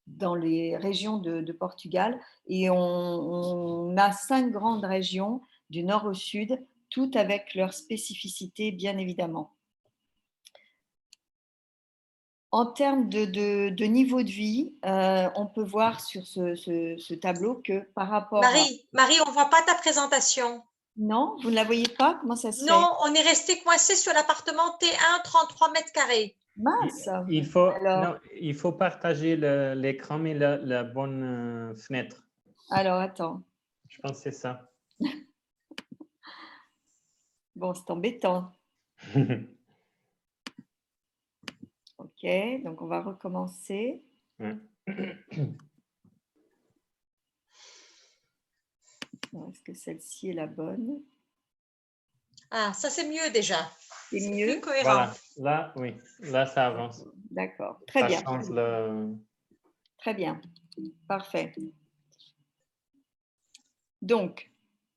dans les régions de Portugal et on a 5 grandes régions du nord au sud, toutes avec leurs spécificités, bien évidemment. En termes de niveau de vie, on peut voir sur ce tableau que par rapport à… Marie, on voit pas ta présentation. Non, vous ne la voyez pas? Comment ça se fait? Non, on est resté coincé sur l'appartement T1, 33 mètres carrés. Mince! Non, il faut partager l'écran, mais la bonne fenêtre. Alors, attends. Je pense que c'est ça. Bon, c'est embêtant. Ok, donc on va recommencer. Est-ce que celle-ci est la bonne? Ah, ça c'est mieux déjà. C'est C'est mieux. plus cohérent. Voilà, là, oui, là, ça avance. D'accord, très bien. Ça change le… Très bien, parfait. Donc,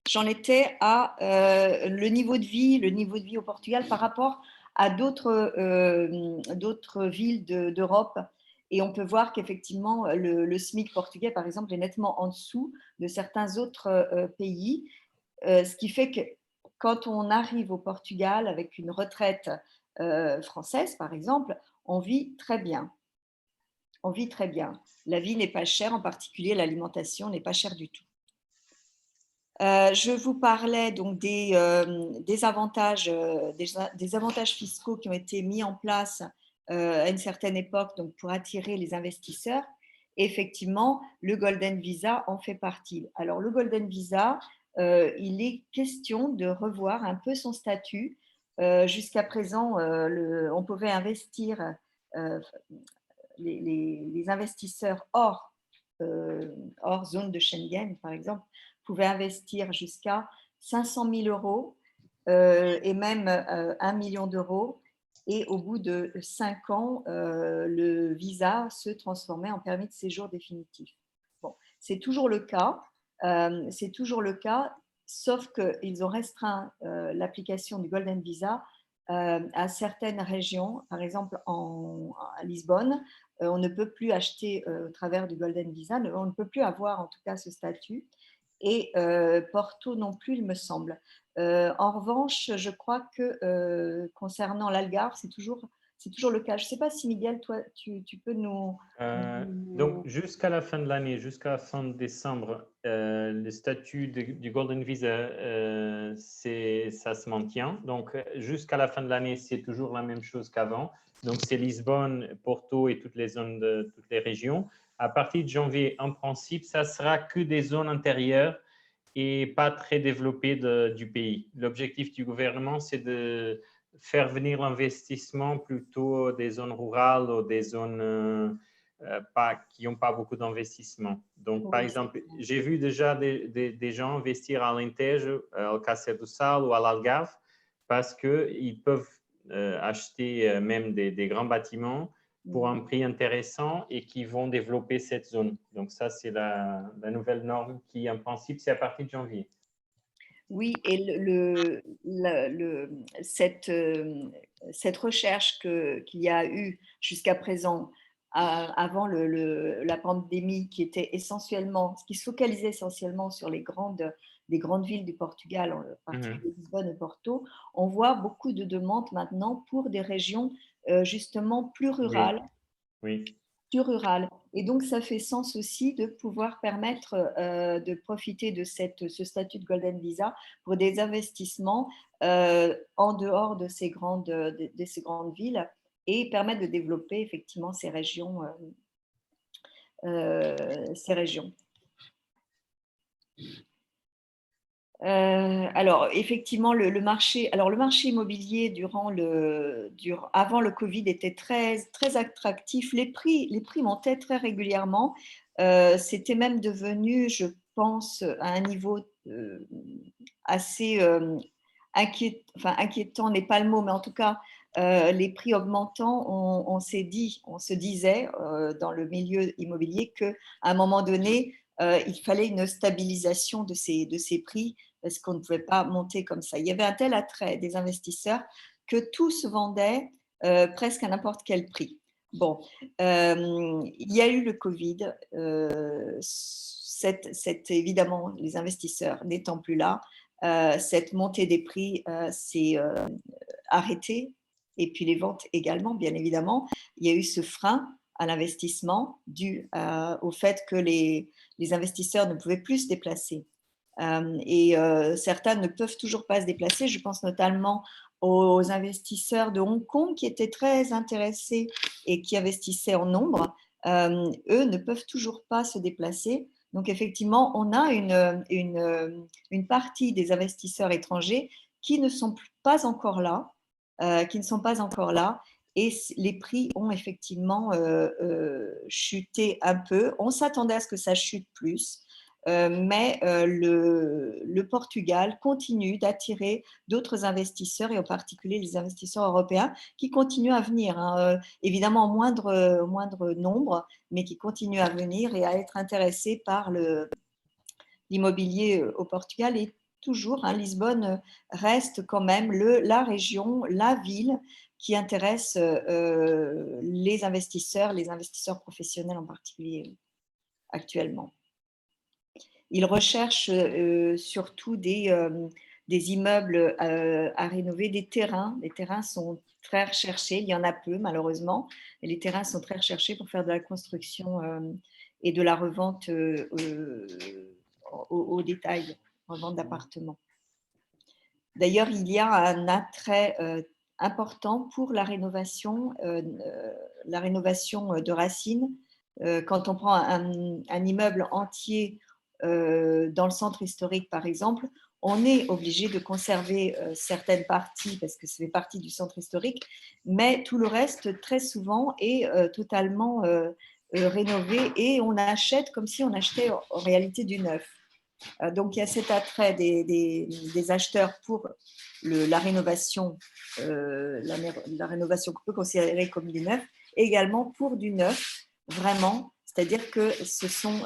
j'en étais à le niveau de vie au Portugal par rapport à d'autres villes d'Europe. Et on peut voir qu'effectivement, le SMIC portugais, par exemple, est nettement en dessous de certains autres pays. Ce qui fait que quand on arrive au Portugal avec une retraite française, par exemple, on vit très bien. On vit très bien. La vie n'est pas chère, en particulier l'alimentation n'est pas chère du tout. Je vous parlais donc des avantages fiscaux qui ont été mis en place à une certaine époque donc pour attirer les investisseurs. Et effectivement, le Golden Visa en fait partie. Alors, le Golden Visa, il est question de revoir un peu son statut. Jusqu'à présent, on pouvait investir, les investisseurs hors zone de Schengen, par exemple, pouvaient investir jusqu'à 500 000 euros et même 1 million d'euros. Et au bout de 5 ans, le visa se transformait en permis de séjour définitif. Bon, c'est toujours le cas, sauf qu'ils ont restreint l'application du Golden Visa à certaines régions. Par exemple, à Lisbonne, on ne peut plus acheter au travers du Golden Visa, on ne peut plus avoir en tout cas ce statut. Et Porto non plus, il me semble. En revanche, je crois que concernant l'Algarve, c'est toujours le cas. Je ne sais pas si, Miguel, toi, tu peux nous… Donc, jusqu'à la fin de l'année, jusqu'à fin décembre, le statut du Golden Visa, ça se maintient. Donc, jusqu'à la fin de l'année, c'est toujours la même chose qu'avant. Donc, c'est Lisbonne, Porto et toutes les zones de toutes les régions. À partir de janvier, en principe, ça sera que des zones intérieures et pas très développées du pays. L'objectif du gouvernement, c'est de faire venir l'investissement plutôt des zones rurales ou des zones qui n'ont pas beaucoup d'investissement. Donc, par exemple, j'ai vu déjà des gens investir à Alentejo, à Alcácer do Sal ou à l'Algarve parce qu'ils peuvent acheter même des grands bâtiments pour un prix intéressant et qui vont développer cette zone. Donc, ça, c'est la nouvelle norme qui, en principe, c'est à partir de janvier. Oui, et cette recherche qu'il y a eu jusqu'à présent, avant la pandémie, qui se focalisait essentiellement sur les grandes villes du Portugal, en particulier Lisbonne et Porto, on voit beaucoup de demandes maintenant pour des régions justement plus rurales. Oui. Et donc, ça fait sens aussi de pouvoir permettre de profiter de ce statut de Golden Visa pour des investissements en dehors de ces grandes villes et permettre de développer effectivement ces régions. Alors, effectivement, le marché immobilier avant le Covid était très, très attractif. Les prix montaient très régulièrement. C'était même devenu, je pense, à un niveau assez inquiétant n'est pas le mot, mais en tout cas, les prix augmentant, on se disait dans le milieu immobilier qu'à un moment donné, il fallait une stabilisation de ces prix parce qu'on ne pouvait pas monter comme ça. Il y avait un tel attrait des investisseurs que tout se vendait presque à n'importe quel prix. Bon, il y a eu le Covid. Évidemment, les investisseurs n'étant plus là, cette montée des prix s'est arrêtée. Et puis les ventes également, bien évidemment. Il y a eu ce frein à l'investissement dû au fait que les investisseurs ne pouvaient plus se déplacer. Certains ne peuvent toujours pas se déplacer. Je pense notamment aux investisseurs de Hong Kong qui étaient très intéressés et qui investissaient en nombre. Eux ne peuvent toujours pas se déplacer. Donc effectivement, on a une partie des investisseurs étrangers qui ne sont pas encore là, et les prix ont effectivement chuté un peu. On s'attendait à ce que ça chute plus. Mais le Portugal continue d'attirer d'autres investisseurs et en particulier les investisseurs européens qui continuent à venir, hein, évidemment en moindre nombre, mais qui continuent à venir et à être intéressés par l'immobilier au Portugal. Et toujours, hein, Lisbonne reste quand même la région, la ville qui intéresse les investisseurs professionnels en particulier actuellement. Ils recherchent surtout des immeubles à rénover, des terrains. Les terrains sont très recherchés, il y en a peu malheureusement, mais les terrains sont très recherchés pour faire de la construction et de la revente au détail, revente d'appartements. D'ailleurs, il y a un attrait important pour la rénovation de racines. Quand on prend un immeuble entier dans le centre historique, par exemple, on est obligé de conserver certaines parties parce que ça fait partie du centre historique, mais tout le reste, très souvent, est totalement rénové et on achète comme si on achetait en réalité du neuf. Donc, il y a cet attrait des acheteurs pour la rénovation qu'on peut considérer comme du neuf, et également pour du neuf, vraiment. C'est-à-dire que ce sont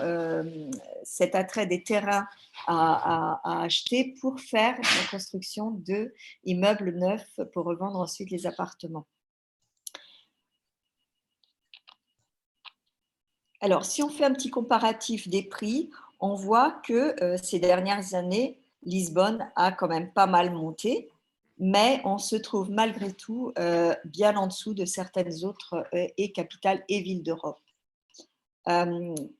cet attrait des terrains à acheter pour faire la construction d'immeubles neufs pour revendre ensuite les appartements. Alors, si on fait un petit comparatif des prix, on voit que ces dernières années, Lisbonne a quand même pas mal monté, mais on se trouve malgré tout bien en dessous de certaines autres capitales et villes d'Europe.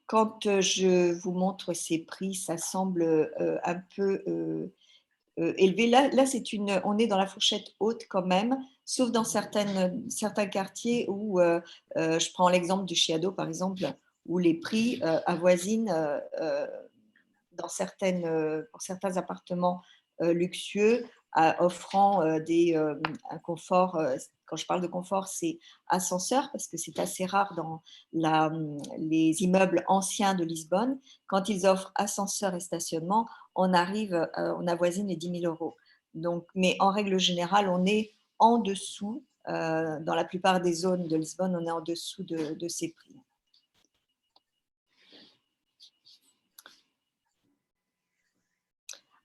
Quand je vous montre ces prix, ça semble un peu élevé. Là on est dans la fourchette haute quand même, sauf dans certains quartiers où, je prends l'exemple du Chiado par exemple, où les prix avoisinent pour certains appartements luxueux, offrant un confort. Quand je parle de confort, c'est ascenseur, parce que c'est assez rare dans les immeubles anciens de Lisbonne. Quand ils offrent ascenseur et stationnement, on avoisine les 10 000 euros. Donc, mais en règle générale, on est en dessous, dans la plupart des zones de Lisbonne, on est en dessous de ces prix.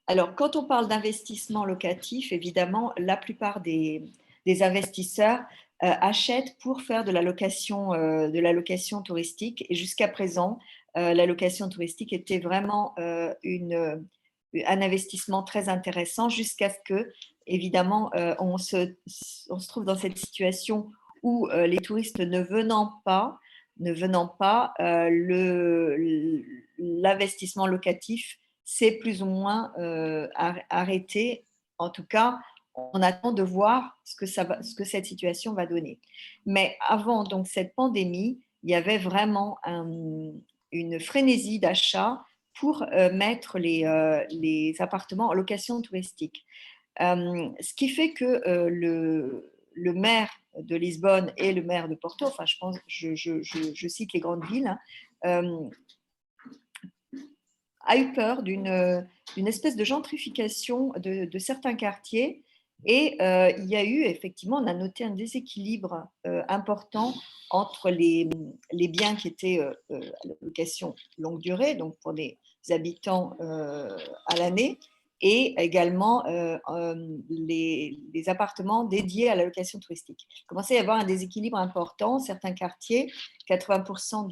Alors, quand on parle d'investissement locatif, évidemment, la plupart des investisseurs achètent pour faire de la location touristique. Et jusqu'à présent, la location touristique était vraiment un investissement très intéressant jusqu'à ce que, évidemment, on se trouve dans cette situation où les touristes ne venant pas, l'investissement locatif c'est plus ou moins arrêté. En tout cas, on attend de voir ce que cette situation va donner. Mais avant donc cette pandémie, il y avait vraiment une frénésie d'achat pour mettre les appartements en location touristique. Ce qui fait que le maire de Lisbonne et le maire de Porto, enfin je cite les grandes villes, a eu peur d'une espèce de gentrification de certains quartiers. Et il y a eu, effectivement, on a noté un déséquilibre important entre les biens qui étaient à location longue durée, donc pour des habitants à l'année, et également les appartements dédiés à la location touristique. Il commençait à y avoir un déséquilibre important. Certains quartiers, 80%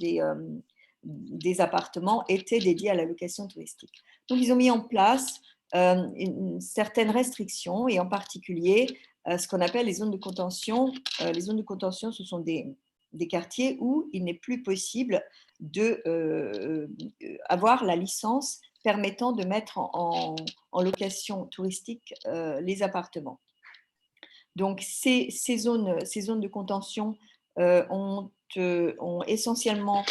des appartements étaient dédiés à la location touristique. Donc, ils ont mis en place certaines restrictions et en particulier ce qu'on appelle les zones de contention. Les zones de contention, ce sont des quartiers où il n'est plus possible d'avoir la licence permettant de mettre en location touristique les appartements. Donc, ces zones de contention ont essentiellement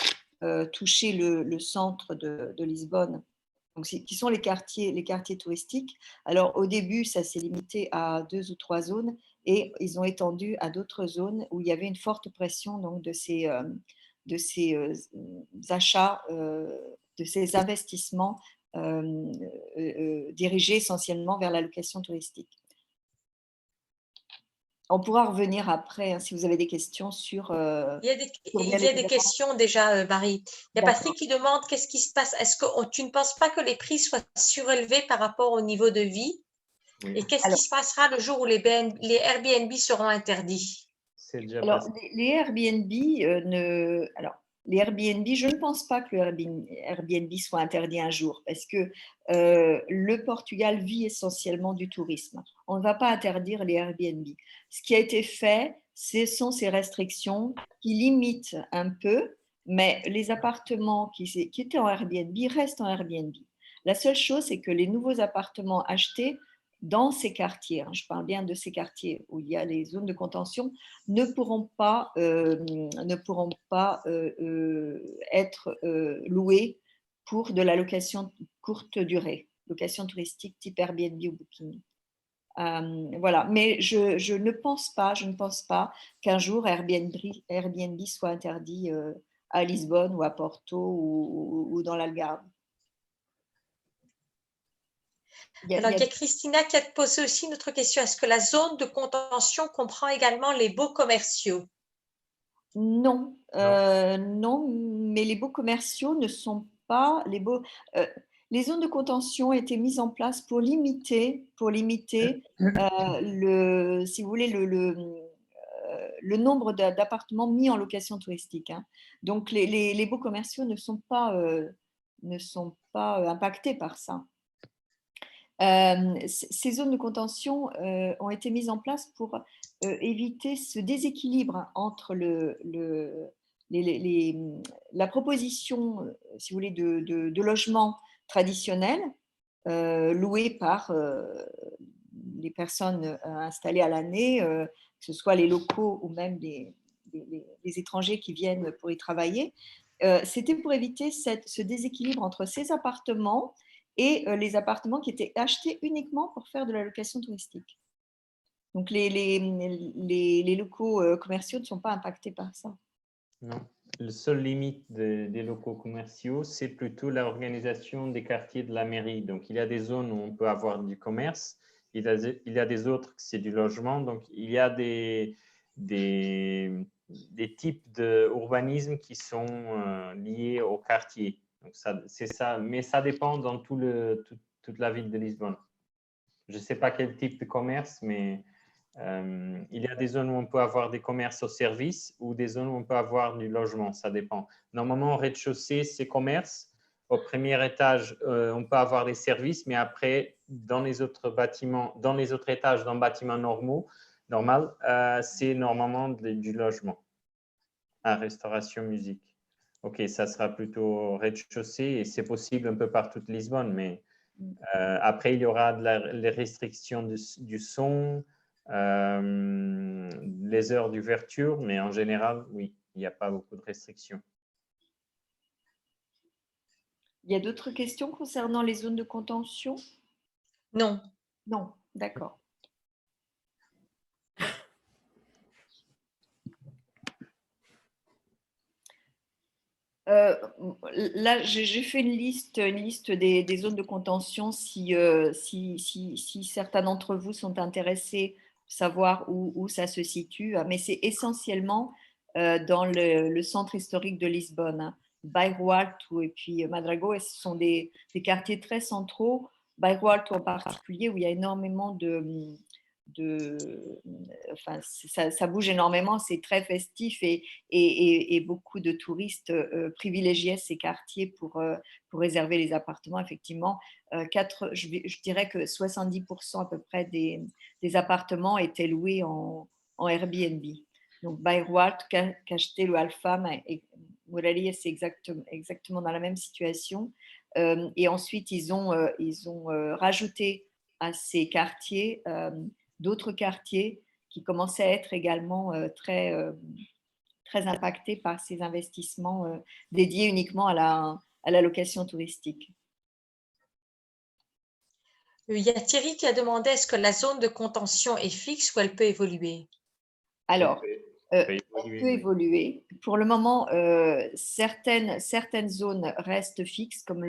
touché le centre de Lisbonne, donc, qui sont les quartiers touristiques. Alors, au début, ça s'est limité à 2 ou 3 zones et ils ont étendu à d'autres zones où il y avait une forte pression donc, de ces achats, de ces investissements dirigés essentiellement vers la location touristique. On pourra revenir après, hein, si vous avez des questions sur… il y a des questions déjà, Marie. Il y a Patrick qui demande qu'est-ce qui se passe. Est-ce que tu ne penses pas que les prix soient surélevés par rapport au niveau de vie? Oui. Et qu'est-ce qui se passera le jour où les Airbnb seront interdits? Alors, les Airbnb les Airbnb, je ne pense pas que le Airbnb soit interdit un jour parce que le Portugal vit essentiellement du tourisme. On ne va pas interdire les Airbnb. Ce qui a été fait, ce sont ces restrictions qui limitent un peu, mais les appartements qui étaient en Airbnb restent en Airbnb. La seule chose, c'est que les nouveaux appartements achetés dans ces quartiers, je parle bien de ces quartiers où il y a les zones de contention, ne pourront pas être loués pour de la location courte durée, location touristique type Airbnb ou Booking. Voilà, mais je ne pense pas qu'un jour Airbnb soit interdit à Lisbonne ou à Porto ou dans l'Algarve. Alors, il y a Christina qui a posé aussi une autre question. Est-ce que la zone de contention comprend également les baux commerciaux? Non, non, mais les baux commerciaux ne sont pas les baux. Les zones de contention ont été mises en place pour limiter si vous voulez, le nombre d'appartements mis en location touristique. Hein. Donc, les baux commerciaux ne sont pas impactés par ça. Ces zones de contention ont été mises en place pour éviter ce déséquilibre entre la proposition, si vous voulez, de logements traditionnels loués par les personnes installées à l'année, que ce soit les locaux ou même les étrangers qui viennent pour y travailler. C'était pour éviter ce déséquilibre entre ces appartements et les appartements qui étaient achetés uniquement pour faire de la location touristique. Donc, les locaux commerciaux ne sont pas impactés par ça. Non, le seul limite des locaux commerciaux, c'est plutôt l'organisation des quartiers de la mairie. Donc, il y a des zones où on peut avoir du commerce, il y a des autres, c'est du logement. Donc, il y a des types d'urbanisme qui sont liés au quartier. Donc, c'est ça, mais ça dépend dans toute la ville de Lisbonne. Je ne sais pas quel type de commerce, mais il y a des zones où on peut avoir des commerces au service ou des zones où on peut avoir du logement, ça dépend. Normalement, au rez-de-chaussée, c'est commerce. Au premier étage, on peut avoir les services, mais après, dans les autres bâtiments, dans les autres étages, dans les bâtiments normal, c'est normalement du logement. Restauration, musique. Ok, ça sera plutôt rez-de-chaussée et c'est possible un peu partout de Lisbonne, mais après, il y aura les restrictions du son, les heures d'ouverture, mais en général, oui, il n'y a pas beaucoup de restrictions. Il y a d'autres questions concernant les zones de contention? Non. Non, d'accord. Là, j'ai fait une liste des zones de contention si certains d'entre vous sont intéressés pour savoir où ça se situe. Mais c'est essentiellement dans le centre historique de Lisbonne. Hein. Bairro Alto et puis Madrago, ce sont des quartiers très centraux Bayreuth en particulier, où il y a énormément enfin, ça bouge énormément, c'est très festif et beaucoup de touristes privilégiaient ces quartiers pour réserver les appartements. Effectivement, je dirais que 70% à peu près des appartements étaient loués en Airbnb. Donc, Bayreuth, Castelo Alfama et Moralia, c'est exactement dans la même situation. Et ensuite, ils ont rajouté à ces quartiers d'autres quartiers qui commençaient à être également très impactés par ces investissements dédiés uniquement à la location touristique. Il y a Thierry qui a demandé est-ce que la zone de contention est fixe ou elle peut évoluer? Alors, elle peut évoluer. Pour le moment, certaines zones restent fixes, comme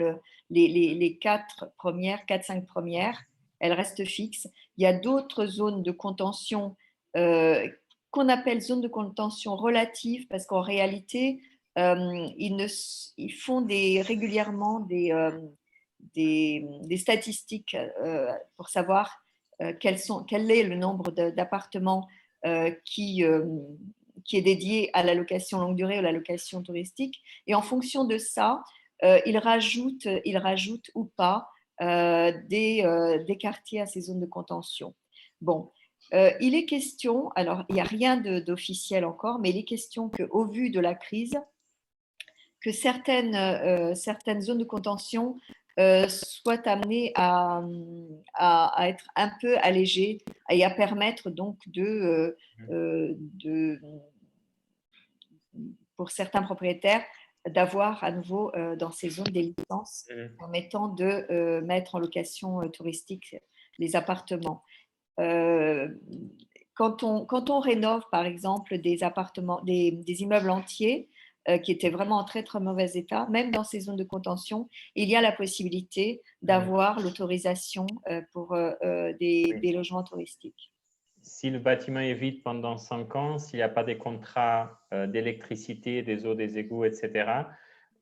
les 4-5 premières, elles restent fixes. Il y a d'autres zones de contention qu'on appelle zones de contention relatives, parce qu'en réalité, ils font régulièrement des statistiques pour savoir quel est le nombre d'appartements qui est dédié à la location longue durée ou à la location touristique. Et en fonction de ça, ils rajoutent ou pas des quartiers à ces zones de contention. Bon, il est question, alors il n'y a rien d'officiel encore, mais il est question qu'au vu de la crise, que certaines zones de contention soient amenées à être un peu allégées et à permettre donc pour certains propriétaires d'avoir à nouveau dans ces zones des licences permettant de mettre en location touristique les appartements. Quand on rénove par exemple des appartements, des immeubles entiers, qui étaient vraiment en très très mauvais état, même dans ces zones de contention, il y a la possibilité d'avoir l'autorisation pour des logements touristiques. Si le bâtiment est vide pendant 5 ans, s'il n'y a pas des contrats d'électricité, des eaux, des égouts, etc.,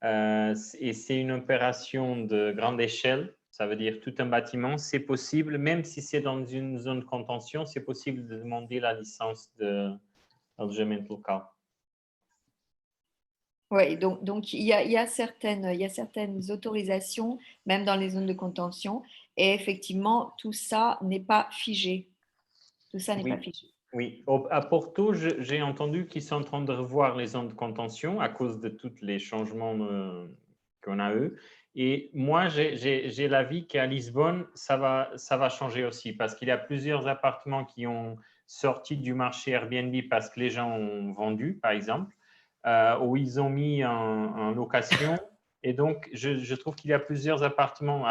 et c'est une opération de grande échelle, ça veut dire tout un bâtiment, c'est possible, même si c'est dans une zone de contention, c'est possible de demander la licence de logement local. Oui, donc il y a certaines autorisations, même dans les zones de contention, et effectivement, tout ça n'est pas figé. Tout ça n'est pas figé. Oui, à Porto, j'ai entendu qu'ils sont en train de revoir les zones de contention à cause de tous les changements qu'on a eu. Et moi, j'ai l'avis qu'à Lisbonne, ça va changer aussi parce qu'il y a plusieurs appartements qui ont sorti du marché Airbnb parce que les gens ont vendu, par exemple, où ils ont mis en location. Et donc, je trouve qu'il y a plusieurs appartements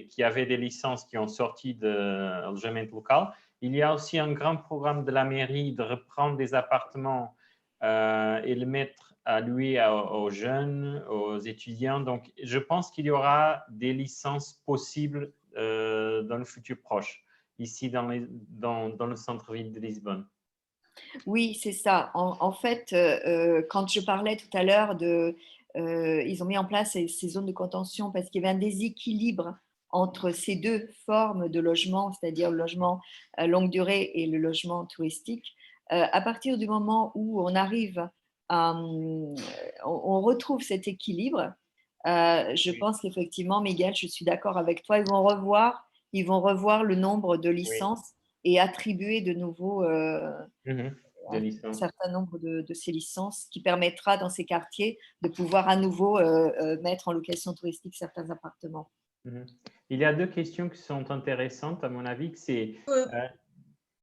qui avaient des licences qui ont sorti de logement local. Il y a aussi un grand programme de la mairie de reprendre des appartements et le mettre à louer aux jeunes, aux étudiants. Donc, je pense qu'il y aura des licences possibles dans le futur proche, ici dans le centre-ville de Lisbonne. Oui, c'est ça. En fait, quand je parlais tout à l'heure ils ont mis en place ces zones de contention parce qu'il y avait un déséquilibre entre ces deux formes de logement, c'est-à-dire le logement longue durée et le logement touristique. À partir du moment où on retrouve cet équilibre, je pense qu'effectivement, Miguel, je suis d'accord avec toi, ils vont revoir le nombre de licences et attribuer de nouveau un certain nombre de ces licences qui permettra dans ces quartiers de pouvoir à nouveau mettre en location touristique certains appartements. Il y a 2 questions qui sont intéressantes à mon avis. C'est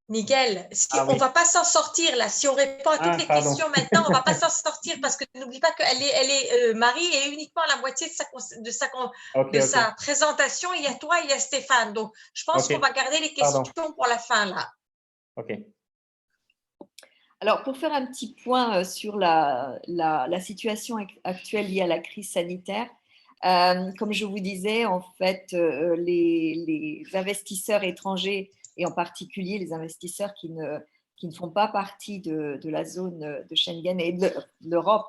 Miguel, on ne va pas s'en sortir là. Si on répond à toutes les questions maintenant, on ne va pas s'en sortir parce que n'oublie pas qu'elle est Marie est uniquement à la moitié de sa présentation. Il y a toi et il y a Stéphane. Donc, je pense qu'on va garder les questions pour la fin là. OK. Alors, pour faire un petit point sur la situation actuelle liée à la crise sanitaire, comme je vous disais, en fait, les investisseurs étrangers, et en particulier les investisseurs qui ne font pas partie de la zone de Schengen et de l'Europe,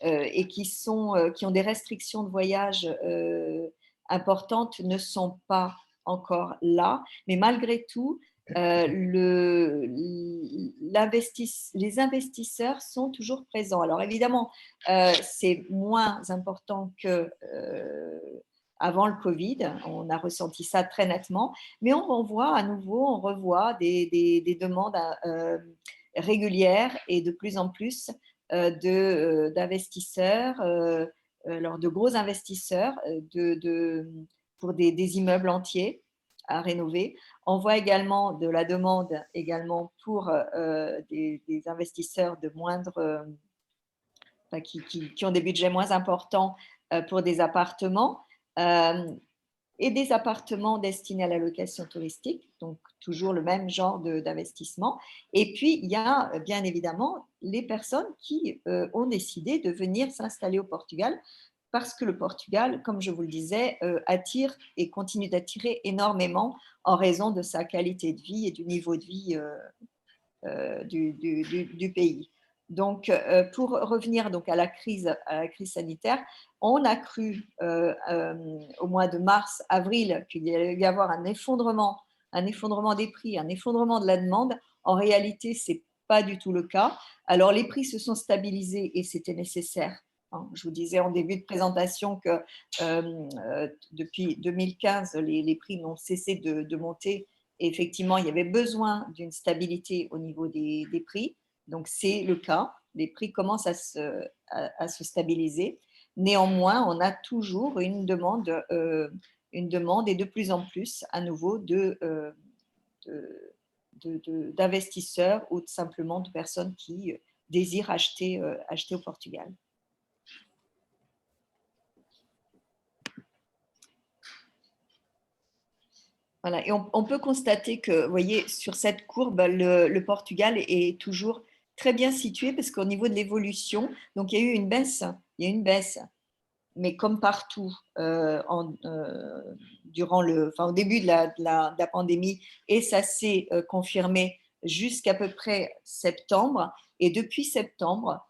et qui ont des restrictions de voyage importantes ne sont pas encore là, mais malgré tout, les investisseurs sont toujours présents. Alors évidemment, c'est moins important qu'avant le Covid, on a ressenti ça très nettement, mais on revoit des demandes régulières et de plus en plus d'investisseurs, alors de gros investisseurs pour des immeubles entiers à rénover. On voit également de la demande également pour des investisseurs de moindre, qui ont des budgets moins importants pour des appartements et des appartements destinés à la location touristique, donc toujours le même genre d'investissement. Et puis, il y a bien évidemment les personnes qui ont décidé de venir s'installer au Portugal parce que le Portugal, comme je vous le disais, attire et continue d'attirer énormément en raison de sa qualité de vie et du niveau de vie du pays. Donc, pour revenir donc à la crise sanitaire, on a cru au mois de mars, avril, qu'il y allait y avoir un effondrement des prix, un effondrement de la demande. En réalité, ce n'est pas du tout le cas. Alors, les prix se sont stabilisés et c'était nécessaire. Je vous disais en début de présentation que depuis 2015, les prix n'ont cessé de monter. Et effectivement, il y avait besoin d'une stabilité au niveau des prix. Donc, c'est le cas. Les prix commencent à se stabiliser. Néanmoins, on a toujours une demande et de plus en plus à nouveau d'investisseurs ou simplement de personnes qui désirent acheter au Portugal. Voilà. Et on peut constater que, vous voyez, sur cette courbe, le Portugal est toujours très bien situé parce qu'au niveau de l'évolution, donc il y a eu une baisse, mais comme partout au début de la pandémie, et ça s'est confirmé jusqu'à peu près septembre. Et depuis septembre,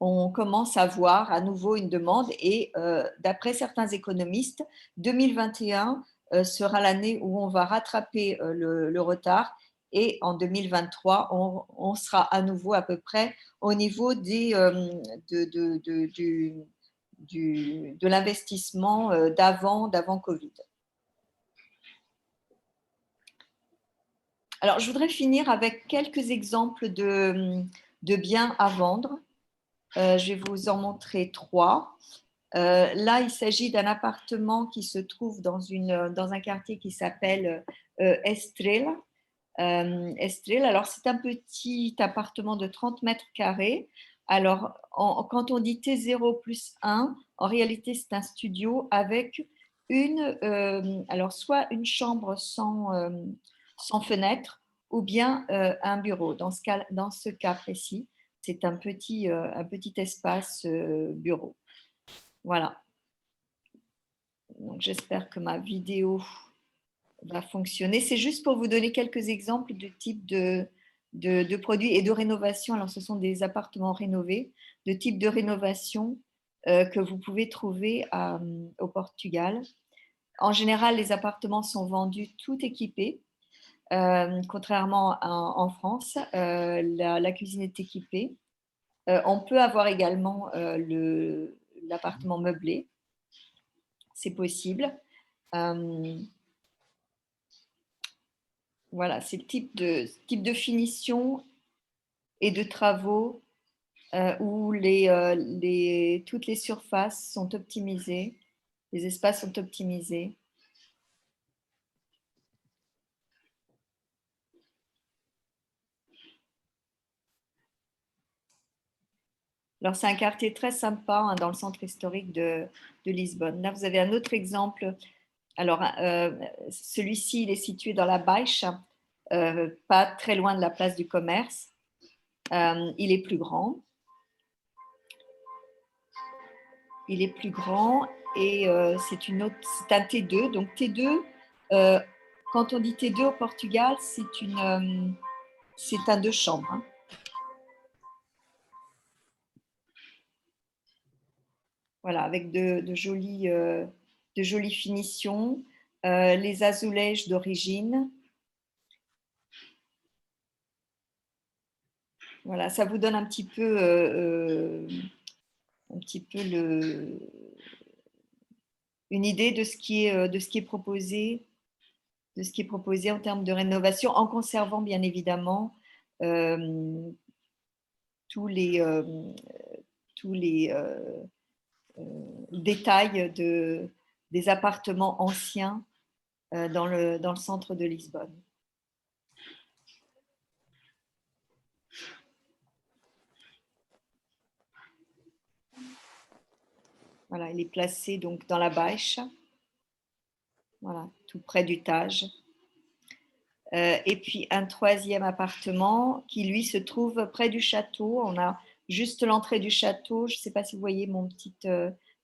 on commence à voir à nouveau une demande et d'après certains économistes, 2021 sera l'année où on va rattraper le retard et en 2023, on sera à nouveau à peu près au niveau de l'investissement d'avant Covid. Alors, je voudrais finir avec quelques exemples de biens à vendre. Je vais vous en montrer 3. Là, il s'agit d'un appartement qui se trouve dans un quartier qui s'appelle Estrela. Alors, c'est un petit appartement de 30 mètres carrés. Alors, quand on dit T0 plus 1, en réalité, c'est un studio avec soit une chambre sans fenêtre ou bien un bureau. Dans ce cas précis, c'est un petit espace bureau. Voilà. Donc, j'espère que ma vidéo va fonctionner. C'est juste pour vous donner quelques exemples de type de produits et de rénovation. Alors, ce sont des appartements rénovés, de type de rénovation que vous pouvez trouver au Portugal. En général, les appartements sont vendus tout équipés. Contrairement en France, la cuisine est équipée. On peut avoir également l'appartement meublé. C'est possible. Voilà, c'est le type de finition et de travaux où toutes les surfaces sont optimisées, les espaces sont optimisés. Alors, c'est un quartier très sympa dans le centre historique de Lisbonne. Là, vous avez un autre exemple. Alors, celui-ci, il est situé dans la Baixa, pas très loin de la place du commerce. Il est plus grand. Et c'est un T2. Donc, T2, quand on dit T2 au Portugal, c'est un 2 chambres. Hein. Voilà, avec de jolis de jolies finitions, les azulèges d'origine. Voilà, ça vous donne un petit peu une idée de ce qui est proposé, en termes de rénovation, en conservant bien évidemment tous les détails des appartements anciens dans le centre de Lisbonne. Voilà, il est placé donc dans la Baixa, voilà, tout près du Tage. Et puis un troisième appartement qui lui se trouve près du château. On a juste l'entrée du château. Je ne sais pas si vous voyez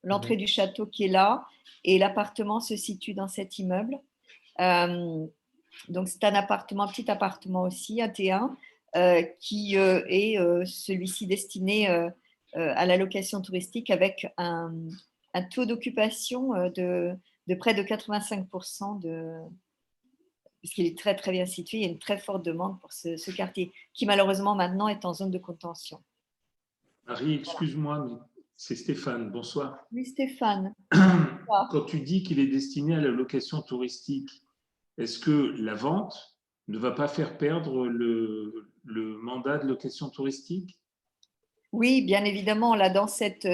l'entrée du château qui est là. Et l'appartement se situe dans cet immeuble. Donc c'est un petit appartement aussi, un T1, qui est celui-ci destiné à la location touristique avec un taux d'occupation de près de 85%, puisqu'il est très très bien situé. Il y a une très forte demande pour ce quartier qui malheureusement maintenant est en zone de contention. Marie, excuse-moi, mais c'est Stéphane. Bonsoir. Oui, Stéphane. Quand tu dis qu'il est destiné à la location touristique, est-ce que la vente ne va pas faire perdre le mandat de location touristique? Oui, bien évidemment, là, dans cette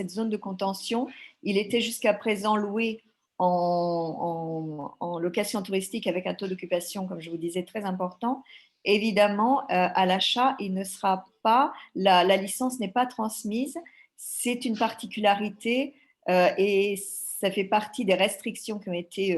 zone de contention, il était jusqu'à présent loué en location touristique avec un taux d'occupation, comme je vous disais, très important. Évidemment, à l'achat, il ne sera pas, la licence n'est pas transmise. C'est une particularité et ça fait partie des restrictions qui ont été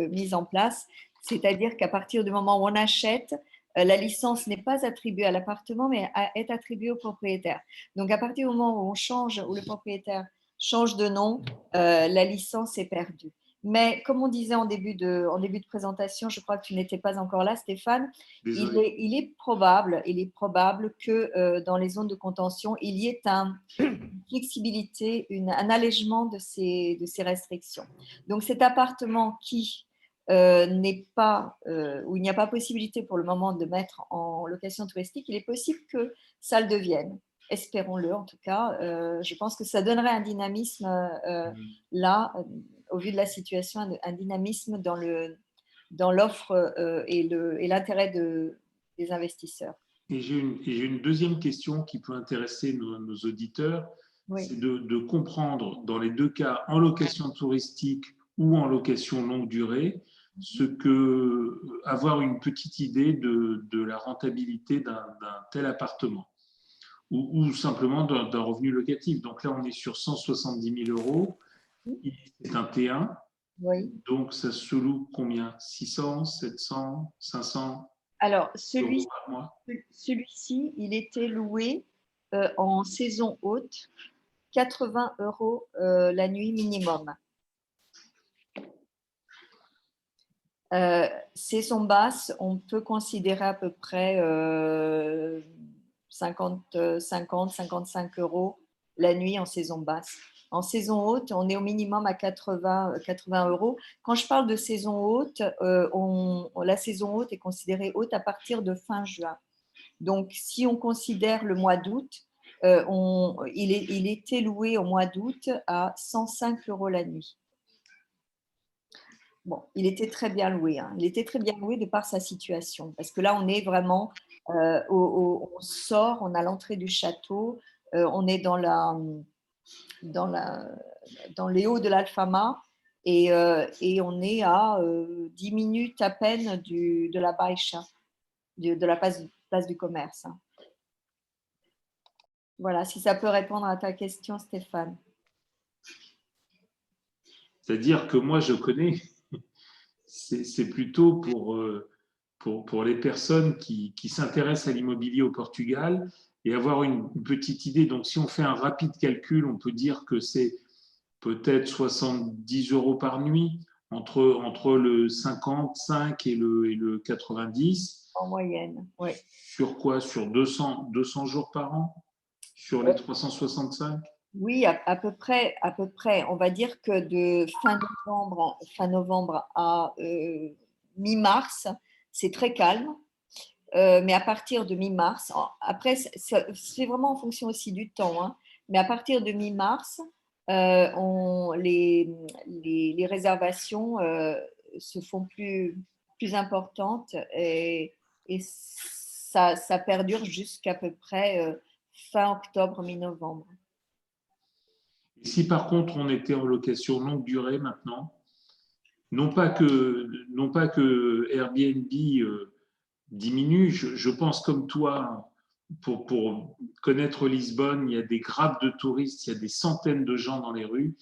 mises en place. C'est-à-dire qu'à partir du moment où on achète, la licence n'est pas attribuée à l'appartement, mais est attribuée au propriétaire. Donc, à partir du moment où où le propriétaire change de nom, la licence est perdue. Mais comme on disait en début de présentation, je crois que tu n'étais pas encore là, Stéphane, il est probable que dans les zones de contention, il y ait une flexibilité, un allègement de ces restrictions. Donc, cet appartement n'est pas, où il n'y a pas possibilité pour le moment de mettre en location touristique, il est possible que ça le devienne. Espérons-le en tout cas. Je pense que ça donnerait un dynamisme là, au vu de la situation, un dynamisme dans l'offre et l'intérêt des investisseurs. Et j'ai une deuxième question qui peut intéresser nos auditeurs. Oui. C'est de comprendre dans les deux cas, en location touristique ou en location longue durée, avoir une petite idée de la rentabilité d'un tel appartement ou simplement d'un revenu locatif. Donc là, on est sur 170 000 €. C'est un T1. Oui. Donc, ça se loue combien? 600, 700, 500? Alors, celui-ci, il était loué en saison haute, 80 € la nuit minimum. Saison basse, on peut considérer à peu près 50-55 € la nuit en saison basse. En saison haute, on est au minimum à 80 €. Quand je parle de saison haute, la saison haute est considérée haute à partir de fin juin. Donc, si on considère le mois d'août, il était loué au mois d'août à 105 € la nuit. Bon, il était très bien loué. Hein. Il était très bien loué de par sa situation. Parce que là, on est vraiment, on sort, on a l'entrée du château, on est dans les hauts de l'Alfama et on est à 10 minutes à peine de la Baixa, de la place du commerce. Hein. Voilà, si ça peut répondre à ta question, Stéphane. C'est-à-dire que moi, je connais, c'est plutôt pour les personnes qui s'intéressent à l'immobilier au Portugal et avoir une petite idée. Donc, si on fait un rapide calcul, on peut dire que c'est peut-être 70 € par nuit, entre le 55 et le 90. En moyenne, oui. Sur quoi? Sur 200 jours par an? Sur les 365? Oui, à peu près, à peu près. On va dire que de fin novembre à mi-mars, c'est très calme. Mais à partir de mi-mars, après, c'est vraiment en fonction aussi du temps, hein, mais à partir de mi-mars, les réservations se font plus importantes et ça perdure jusqu'à peu près fin octobre, mi-novembre. Et si par contre on était en location longue durée maintenant, non pas que Airbnb diminue, je pense comme toi, pour connaître Lisbonne, il y a des grappes de touristes, il y a des centaines de gens dans les rues.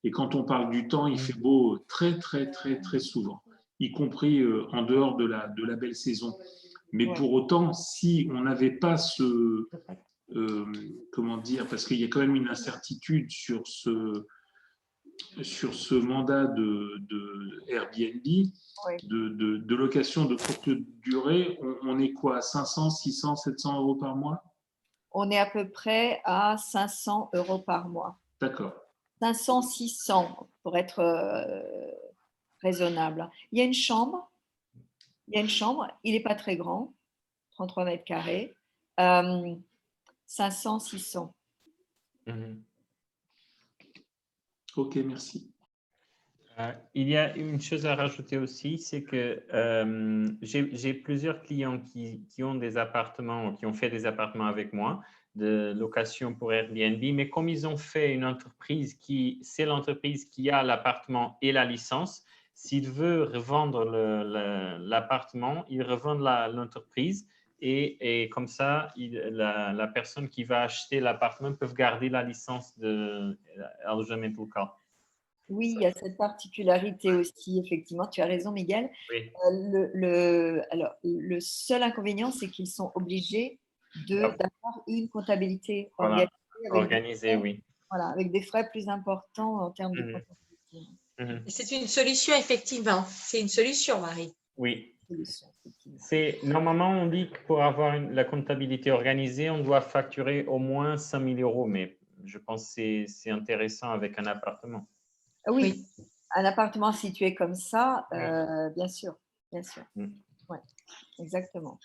Et quand on parle du temps, il fait beau très, très, très, très souvent, y compris en dehors de la belle saison. Mais pour autant, si on n'avait pas comment dire, parce qu'il y a quand même une incertitude sur ce mandat de Airbnb, de location de courte durée, on est quoi, 500, 600, 700 euros par mois? On est à peu près à 500 euros par mois. D'accord. 500, 600 pour être raisonnable. Il y a une chambre, il n'est pas très grand, 33 mètres carrés, 500, 600. Ok, merci. Il y a une chose à rajouter aussi, c'est que j'ai plusieurs clients qui ont des appartements, qui ont fait des appartements avec moi de location pour Airbnb, mais comme ils ont fait une entreprise c'est l'entreprise qui a l'appartement et la licence, s'ils veulent revendre l'appartement, ils revendent l'entreprise et comme ça, la personne qui va acheter l'appartement peut garder la licence de Alojamento Local. Oui, il y a cette particularité aussi, effectivement. Tu as raison, Miguel. Oui. Alors, le seul inconvénient, c'est qu'ils sont obligés d'avoir une comptabilité Voilà. organisée, Oui. voilà, avec des frais plus importants en termes de comptabilité. C'est une solution, effectivement. C'est une solution, Marie. Oui. Normalement, on dit que pour avoir la comptabilité organisée, on doit facturer au moins 5 000 euros, mais je pense que c'est intéressant avec un appartement. Oui, un appartement situé comme ça, bien sûr, bien sûr. Ouais, exactement.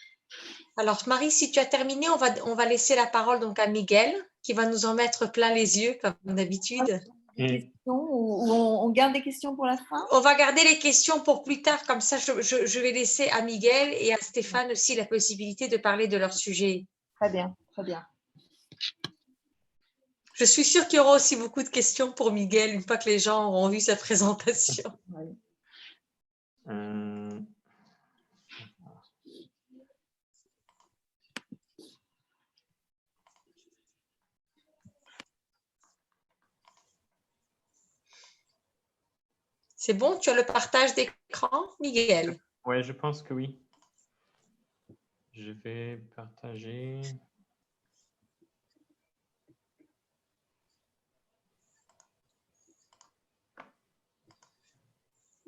Alors, Marie, si tu as terminé, on va laisser la parole donc à Miguel, qui va nous en mettre plein les yeux, comme d'habitude. Des questions ou on garde des questions pour la fin? On va garder les questions pour plus tard, comme ça je vais laisser à Miguel et à Stéphane aussi la possibilité de parler de leur sujet. Très bien, très bien. Je suis sûre qu'il y aura aussi beaucoup de questions pour Miguel une fois que les gens auront vu sa présentation. C'est bon, tu as le partage d'écran, Miguel? Oui, je pense que oui. Je vais partager.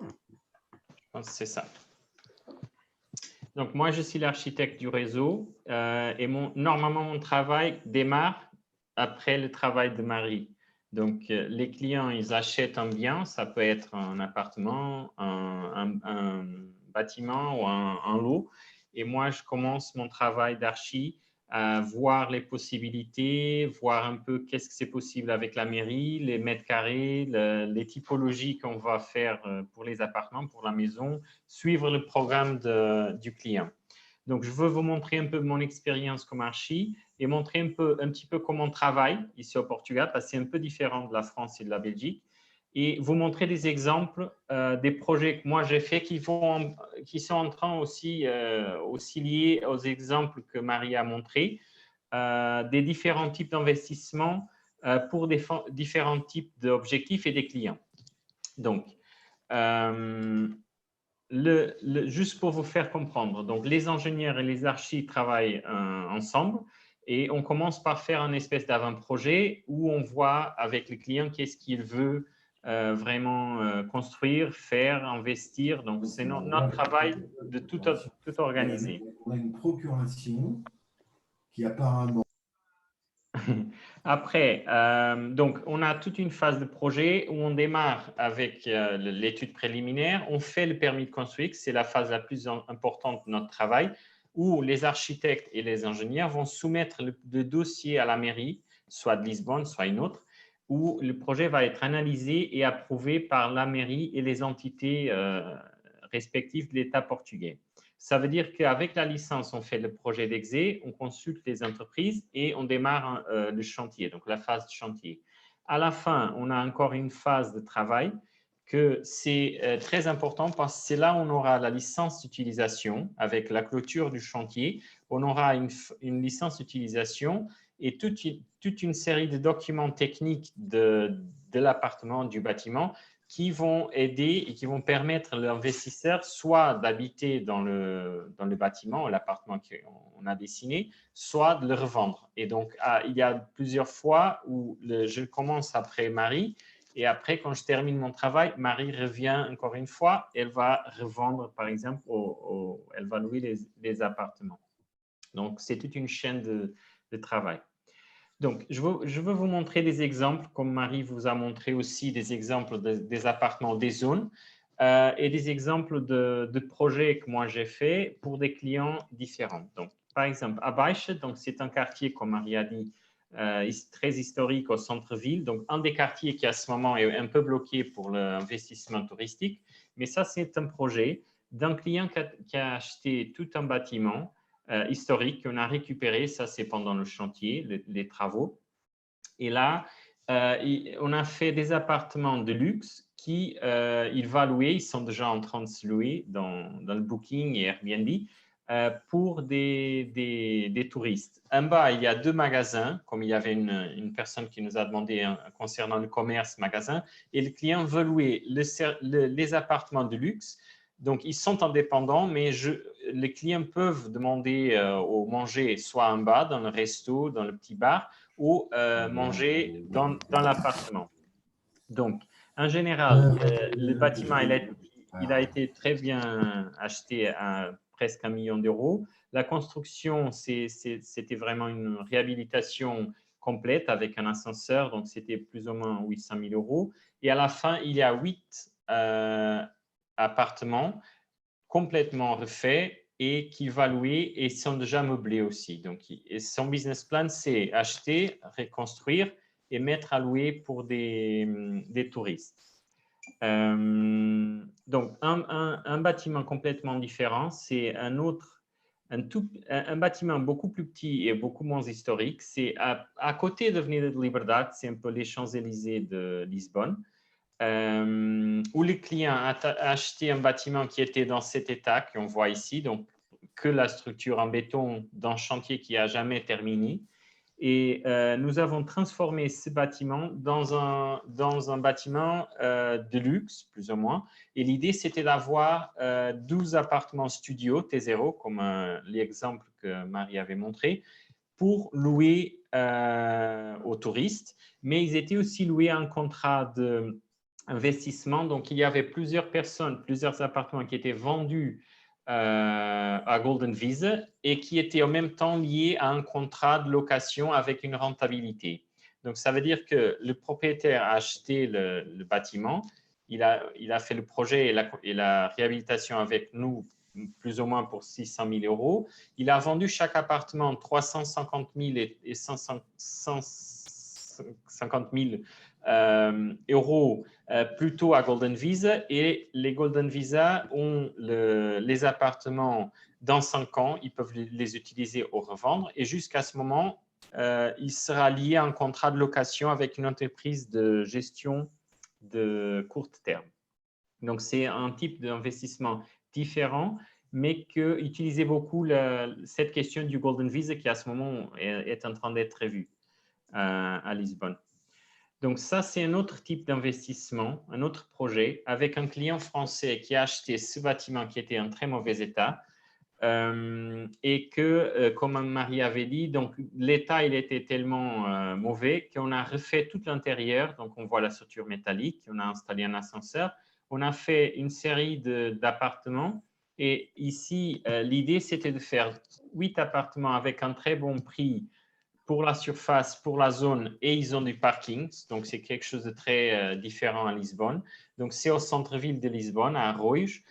Je pense que c'est ça. Donc, moi, je suis l'architecte du réseau et normalement, mon travail démarre après le travail de Marie. Donc, les clients, ils achètent un bien, ça peut être un appartement, un bâtiment ou un lot. Et moi, je commence mon travail d'archi à voir les possibilités, voir un peu qu'est-ce que c'est possible avec la mairie, les mètres carrés, les typologies qu'on va faire pour les appartements, pour la maison, suivre le programme du client. Donc, je veux vous montrer un peu mon expérience comme archi et montrer un petit peu comment on travaille ici au Portugal, parce que c'est un peu différent de la France et de la Belgique, et vous montrer des exemples des projets que moi j'ai faits qui sont en train aussi liés aux exemples que Marie a montrés, des différents types d'investissements pour différents types d'objectifs et des clients. Donc, juste pour vous faire comprendre, donc les ingénieurs et les archis travaillent ensemble et on commence par faire un espèce d'avant-projet où on voit avec le client qu'est-ce qu'il veut vraiment construire, faire, investir. Donc, c'est notre travail de tout organiser. On a une procuration qui apparemment… Après, donc, on a toute une phase de projet où on démarre avec l'étude préliminaire. On fait le permis de construire, c'est la phase la plus importante de notre travail, où les architectes et les ingénieurs vont soumettre le dossier à la mairie, soit de Lisbonne, soit une autre, où le projet va être analysé et approuvé par la mairie et les entités respectives de l'État portugais. Ça veut dire qu'avec la licence, on fait le projet d'exé, on consulte les entreprises et on démarre le chantier, donc la phase de chantier. À la fin, on a encore une phase de travail que c'est très important parce que c'est là où on aura la licence d'utilisation avec la clôture du chantier. On aura une licence d'utilisation et toute une série de documents techniques de l'appartement, du bâtiment, qui vont aider et qui vont permettre à l'investisseur soit d'habiter dans le bâtiment, l'appartement qu'on a dessiné, soit de le revendre. Et donc, il y a plusieurs fois où je commence après Marie, et après, quand je termine mon travail, Marie revient encore une fois, elle va revendre, par exemple, elle va louer les appartements. Donc, c'est toute une chaîne de travail. Donc, je veux vous montrer des exemples, comme Marie vous a montré aussi des exemples des appartements, des zones, et des exemples de projets que moi j'ai fait pour des clients différents. Donc, par exemple, à Baixe, donc c'est un quartier, comme Marie a dit, très historique au centre-ville. Donc, un des quartiers qui à ce moment est un peu bloqué pour l'investissement touristique. Mais ça, c'est un projet d'un client qui a acheté tout un bâtiment historique qu'on a récupéré, ça c'est pendant le chantier, les travaux. Et là, on a fait des appartements de luxe qui, il va louer, ils sont déjà en train de se louer dans le Booking et Airbnb pour des touristes. En bas, il y a 2 magasins, comme il y avait une personne qui nous a demandé concernant le commerce magasin, et le client veut louer les appartements de luxe. Donc, ils sont indépendants, mais les clients peuvent demander au manger soit en bas, dans le resto, dans le petit bar, ou manger dans l'appartement. Donc, en général, le bâtiment, il a été très bien acheté à presque 1 million d'euros. La construction, c'était vraiment une réhabilitation complète avec un ascenseur, donc c'était plus ou moins 800 000 euros. Et à la fin, il y a 8 appartements complètement refaits et qu'il va louer et sont déjà meublés aussi. Donc, son business plan, c'est acheter, reconstruire et mettre à louer pour des touristes. Donc, un bâtiment complètement différent, c'est un bâtiment beaucoup plus petit et beaucoup moins historique. C'est à côté de Avenida de Liberdade, c'est un peu les Champs-Élysées de Lisbonne. Où le client a acheté un bâtiment qui était dans cet état qu'on voit ici, donc que la structure en béton d'un chantier qui n'a jamais terminé. Et nous avons transformé ce bâtiment dans un bâtiment de luxe, plus ou moins. Et l'idée, c'était d'avoir 12 appartements studios T0, comme l'exemple que Marie avait montré, pour louer aux touristes. Mais ils étaient aussi loués en contrat d'investissement. Donc, il y avait plusieurs personnes, plusieurs appartements qui étaient vendus à Golden Visa et qui étaient en même temps liés à un contrat de location avec une rentabilité. Donc, ça veut dire que le propriétaire a acheté le bâtiment, il a fait le projet et la réhabilitation avec nous, plus ou moins pour 600 000 euros. Il a vendu chaque appartement 350 000 et 150 000 euros plutôt à Golden Visa, et les Golden Visa ont les appartements dans 5 ans, ils peuvent les utiliser ou revendre, et jusqu'à ce moment, il sera lié à un contrat de location avec une entreprise de gestion de court terme. Donc, c'est un type d'investissement différent, mais qui utilisait beaucoup cette question du Golden Visa qui, à ce moment, est en train d'être revue à Lisbonne. Donc, ça, c'est un autre type d'investissement, un autre projet, avec un client français qui a acheté ce bâtiment qui était en très mauvais état et que, comme Marie avait dit, donc l'état, il était tellement mauvais qu'on a refait tout l'intérieur. Donc, on voit la structure métallique, on a installé un ascenseur, on a fait une série d'appartements. Et ici, l'idée, c'était de faire 8 appartements avec un très bon prix pour la surface, pour la zone, et ils ont du parking. Donc, c'est quelque chose de très différent à Lisbonne. Donc, c'est au centre-ville de Lisbonne, à Arroios.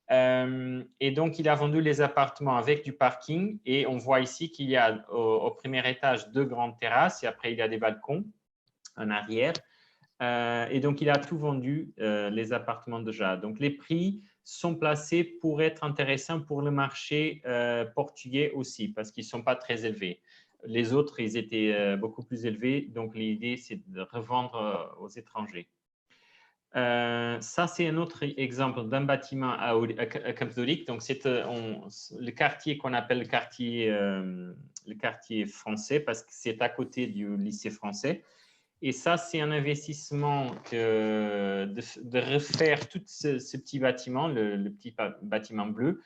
Et donc, il a vendu les appartements avec du parking. Et on voit ici qu'il y a au premier étage 2 grandes terrasses et après, il y a des balcons en arrière. Et donc, il a tout vendu, les appartements déjà. Donc, les prix sont placés pour être intéressants pour le marché portugais aussi, parce qu'ils ne sont pas très élevés. Les autres, ils étaient beaucoup plus élevés. Donc, l'idée, c'est de revendre aux étrangers. Ça, c'est un autre exemple d'un bâtiment à Campo de Rico. Donc, c'est le quartier qu'on appelle le quartier français, parce que c'est à côté du lycée français. Et ça, c'est un investissement de refaire tout ce petit bâtiment, le petit bâtiment bleu,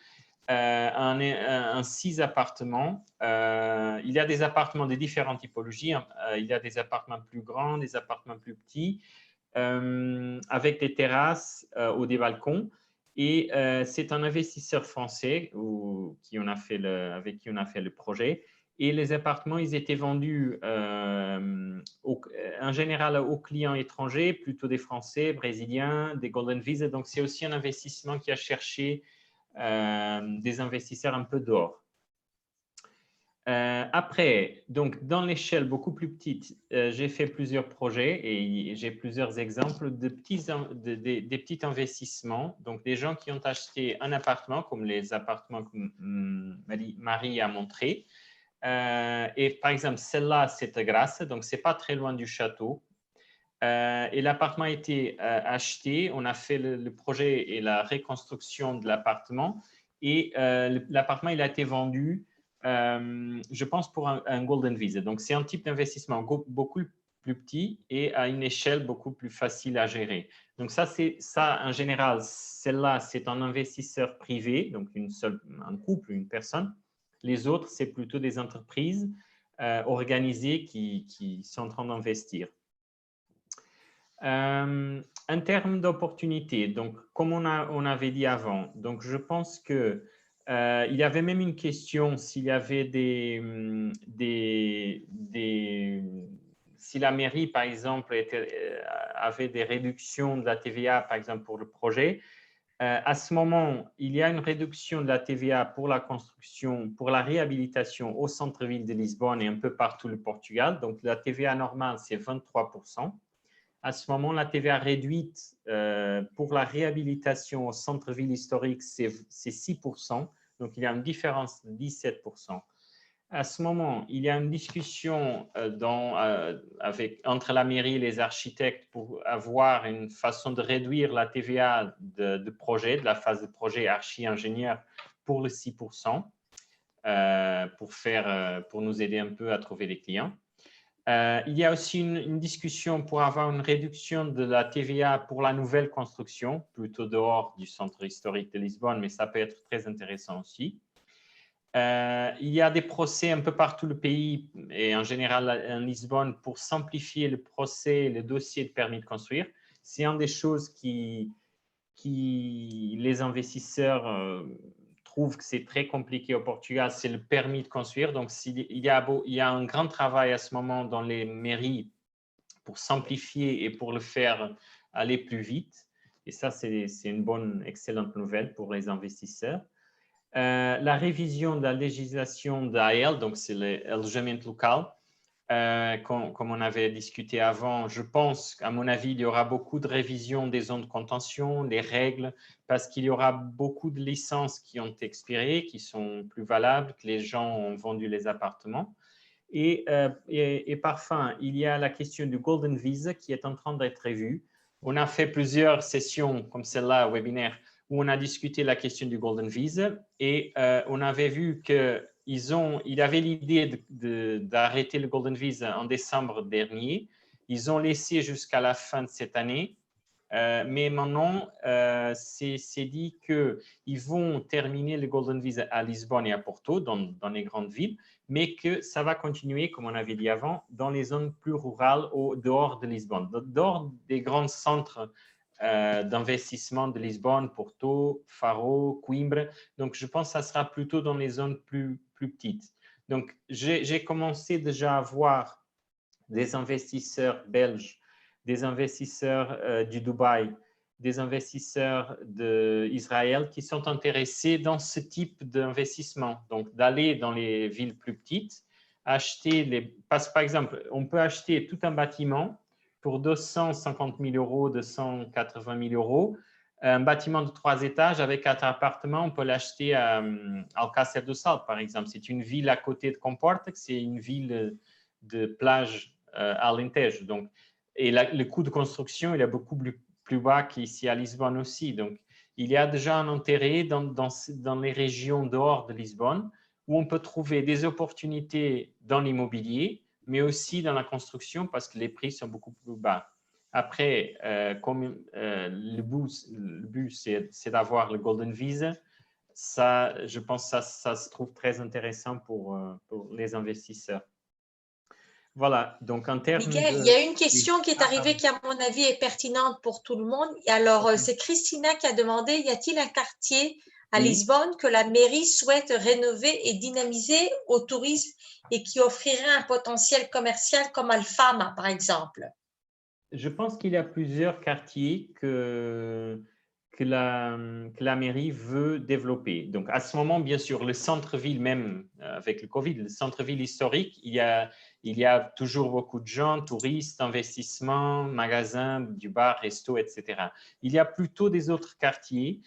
un 6 appartements. Il y a des appartements de différentes typologies. Il y a des appartements plus grands, des appartements plus petits, avec des terrasses ou des balcons. Et c'est un investisseur français avec qui on a fait le projet. Et les appartements, ils étaient vendus en général aux clients étrangers, plutôt des Français, Brésiliens, des Golden Visa. Donc, c'est aussi un investissement qui a cherché des investisseurs un peu dehors. Après, donc, dans l'échelle beaucoup plus petite, j'ai fait plusieurs projets et j'ai plusieurs exemples de des petits investissements. Donc, des gens qui ont acheté un appartement, comme les appartements que Marie a montré. Et par exemple, celle-là, c'est à Graça, donc c'est pas très loin du château. Et l'appartement a été acheté. On a fait le projet et la reconstruction de l'appartement. Et l'appartement, il a été vendu, je pense, pour un Golden Visa. Donc, c'est un type d'investissement beaucoup plus petit et à une échelle beaucoup plus facile à gérer. Donc, ça, en général, celle-là, c'est un investisseur privé, donc un couple, une personne. Les autres, c'est plutôt des entreprises organisées qui sont en train d'investir. En termes d'opportunités, donc comme on avait dit avant, donc je pense que il y avait même une question s'il y avait si la mairie, par exemple, avait des réductions de la TVA, par exemple, pour le projet. À ce moment, il y a une réduction de la TVA pour la construction, pour la réhabilitation au centre-ville de Lisbonne et un peu partout le Portugal. Donc, la TVA normale, c'est 23%. À ce moment, la TVA réduite pour la réhabilitation au centre-ville historique, c'est 6%. Donc, il y a une différence de 17%. À ce moment, il y a une discussion entre la mairie et les architectes pour avoir une façon de réduire la TVA de projet, de la phase de projet archi-ingénieur pour le 6%, pour nous aider un peu à trouver des clients. Il y a aussi une discussion pour avoir une réduction de la TVA pour la nouvelle construction, plutôt dehors du centre historique de Lisbonne, mais ça peut être très intéressant aussi. Il y a des procès un peu partout le pays et en général en Lisbonne pour simplifier le procès, le dossier de permis de construire. C'est une des choses qui les investisseurs trouvent que c'est très compliqué au Portugal, c'est le permis de construire. Donc, il y a un grand travail à ce moment dans les mairies pour simplifier et pour le faire aller plus vite. Et ça, c'est une excellente nouvelle pour les investisseurs. La révision de la législation d'AEL, donc c'est l'alojamento local, comme on avait discuté avant, je pense qu'à mon avis, il y aura beaucoup de révisions des zones de contention, des règles, parce qu'il y aura beaucoup de licences qui ont expiré, qui sont plus valables, que les gens ont vendu les appartements. Et par fin, il y a la question du Golden Visa qui est en train d'être revue. On a fait plusieurs sessions comme celle-là, webinaire, où on a discuté la question du Golden Visa et on avait vu qu'il avait l'idée d'arrêter le Golden Visa en décembre dernier. Ils ont laissé jusqu'à la fin de cette année, mais maintenant, c'est dit qu'ils vont terminer le Golden Visa à Lisbonne et à Porto, dans les grandes villes, mais que ça va continuer, comme on avait dit avant, dans les zones plus rurales, dehors de Lisbonne, dehors des grands centres d'investissement de Lisbonne, Porto, Faro, Coimbra. Donc, je pense que ça sera plutôt dans les zones plus petites. Donc, j'ai commencé déjà à voir des investisseurs belges, des investisseurs du Dubaï, des investisseurs d'Israël qui sont intéressés dans ce type d'investissement. Donc, d'aller dans les villes plus petites, par exemple, on peut acheter tout un bâtiment pour 250 000 euros, 280 000 euros. Un bâtiment de 3 étages avec 4 appartements, on peut l'acheter à Alcácer do Sal, par exemple. C'est une ville à côté de Comporta, c'est une ville de plage à Alentejo. Donc, et le coût de construction, il est beaucoup plus bas qu'ici à Lisbonne aussi. Donc, il y a déjà un intérêt dans les régions dehors de Lisbonne où on peut trouver des opportunités dans l'immobilier, mais aussi dans la construction parce que les prix sont beaucoup plus bas. Après, le but c'est d'avoir le Golden Visa. Ça, je pense que ça se trouve très intéressant pour les investisseurs. Voilà, donc en termes Miguel, de... il y a une question qui est arrivée qui, à mon avis, est pertinente pour tout le monde. Alors, c'est Christina qui a demandé, y a-t-il un quartier à Lisbonne que la mairie souhaite rénover et dynamiser au tourisme et qui offrirait un potentiel commercial comme Alfama, par exemple? Je pense qu'il y a plusieurs quartiers que la mairie veut développer. Donc, à ce moment, bien sûr, le centre-ville, même avec le Covid, le centre-ville historique, il y a toujours beaucoup de gens, touristes, investissements, magasins, du bar, resto, etc. Il y a plutôt des autres quartiers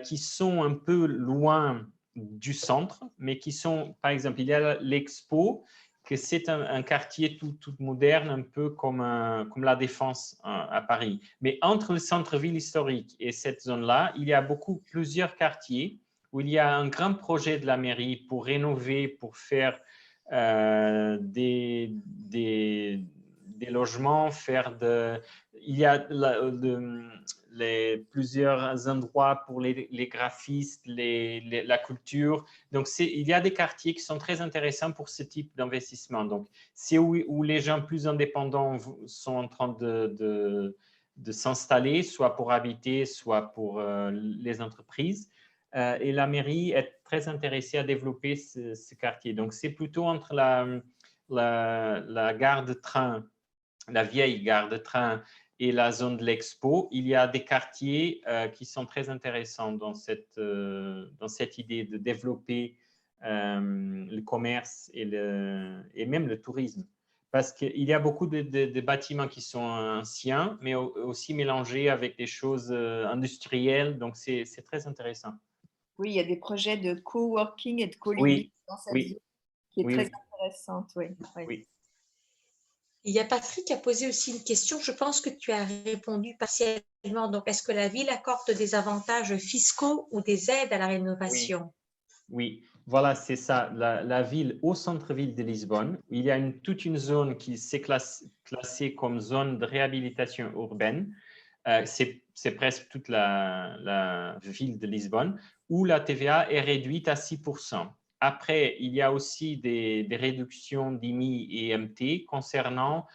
qui sont un peu loin du centre, mais qui sont, par exemple, il y a l'Expo, que c'est un quartier tout moderne, un peu comme la Défense à Paris. Mais entre le centre-ville historique et cette zone-là, il y a plusieurs quartiers où il y a un grand projet de la mairie pour rénover, pour faire des logements, il y a plusieurs endroits pour les graphistes, la culture. Donc, il y a des quartiers qui sont très intéressants pour ce type d'investissement. Donc, c'est où les gens plus indépendants sont en train de s'installer, soit pour habiter, soit pour les entreprises. Et la mairie est très intéressée à développer ce quartier. Donc, c'est plutôt entre la gare de train, la vieille gare de train et la zone de l'Expo, il y a des quartiers qui sont très intéressants dans cette idée de développer le commerce et même le tourisme. Parce qu'il y a beaucoup de bâtiments qui sont anciens, mais aussi mélangés avec des choses industrielles. Donc, c'est très intéressant. Oui, il y a des projets de coworking et de co-living dans cette zone qui est très intéressante. Oui. Il y a Patrick qui a posé aussi une question. Je pense que tu as répondu partiellement. Donc, est-ce que la ville accorde des avantages fiscaux ou des aides à la rénovation? Oui. Voilà, c'est ça. La ville au centre-ville de Lisbonne, il y a toute une zone qui s'est classée comme zone de réhabilitation urbaine. C'est presque toute la ville de Lisbonne, où la TVA est réduite à 6%. Après, il y a aussi des réductions d'IMI et MT concernant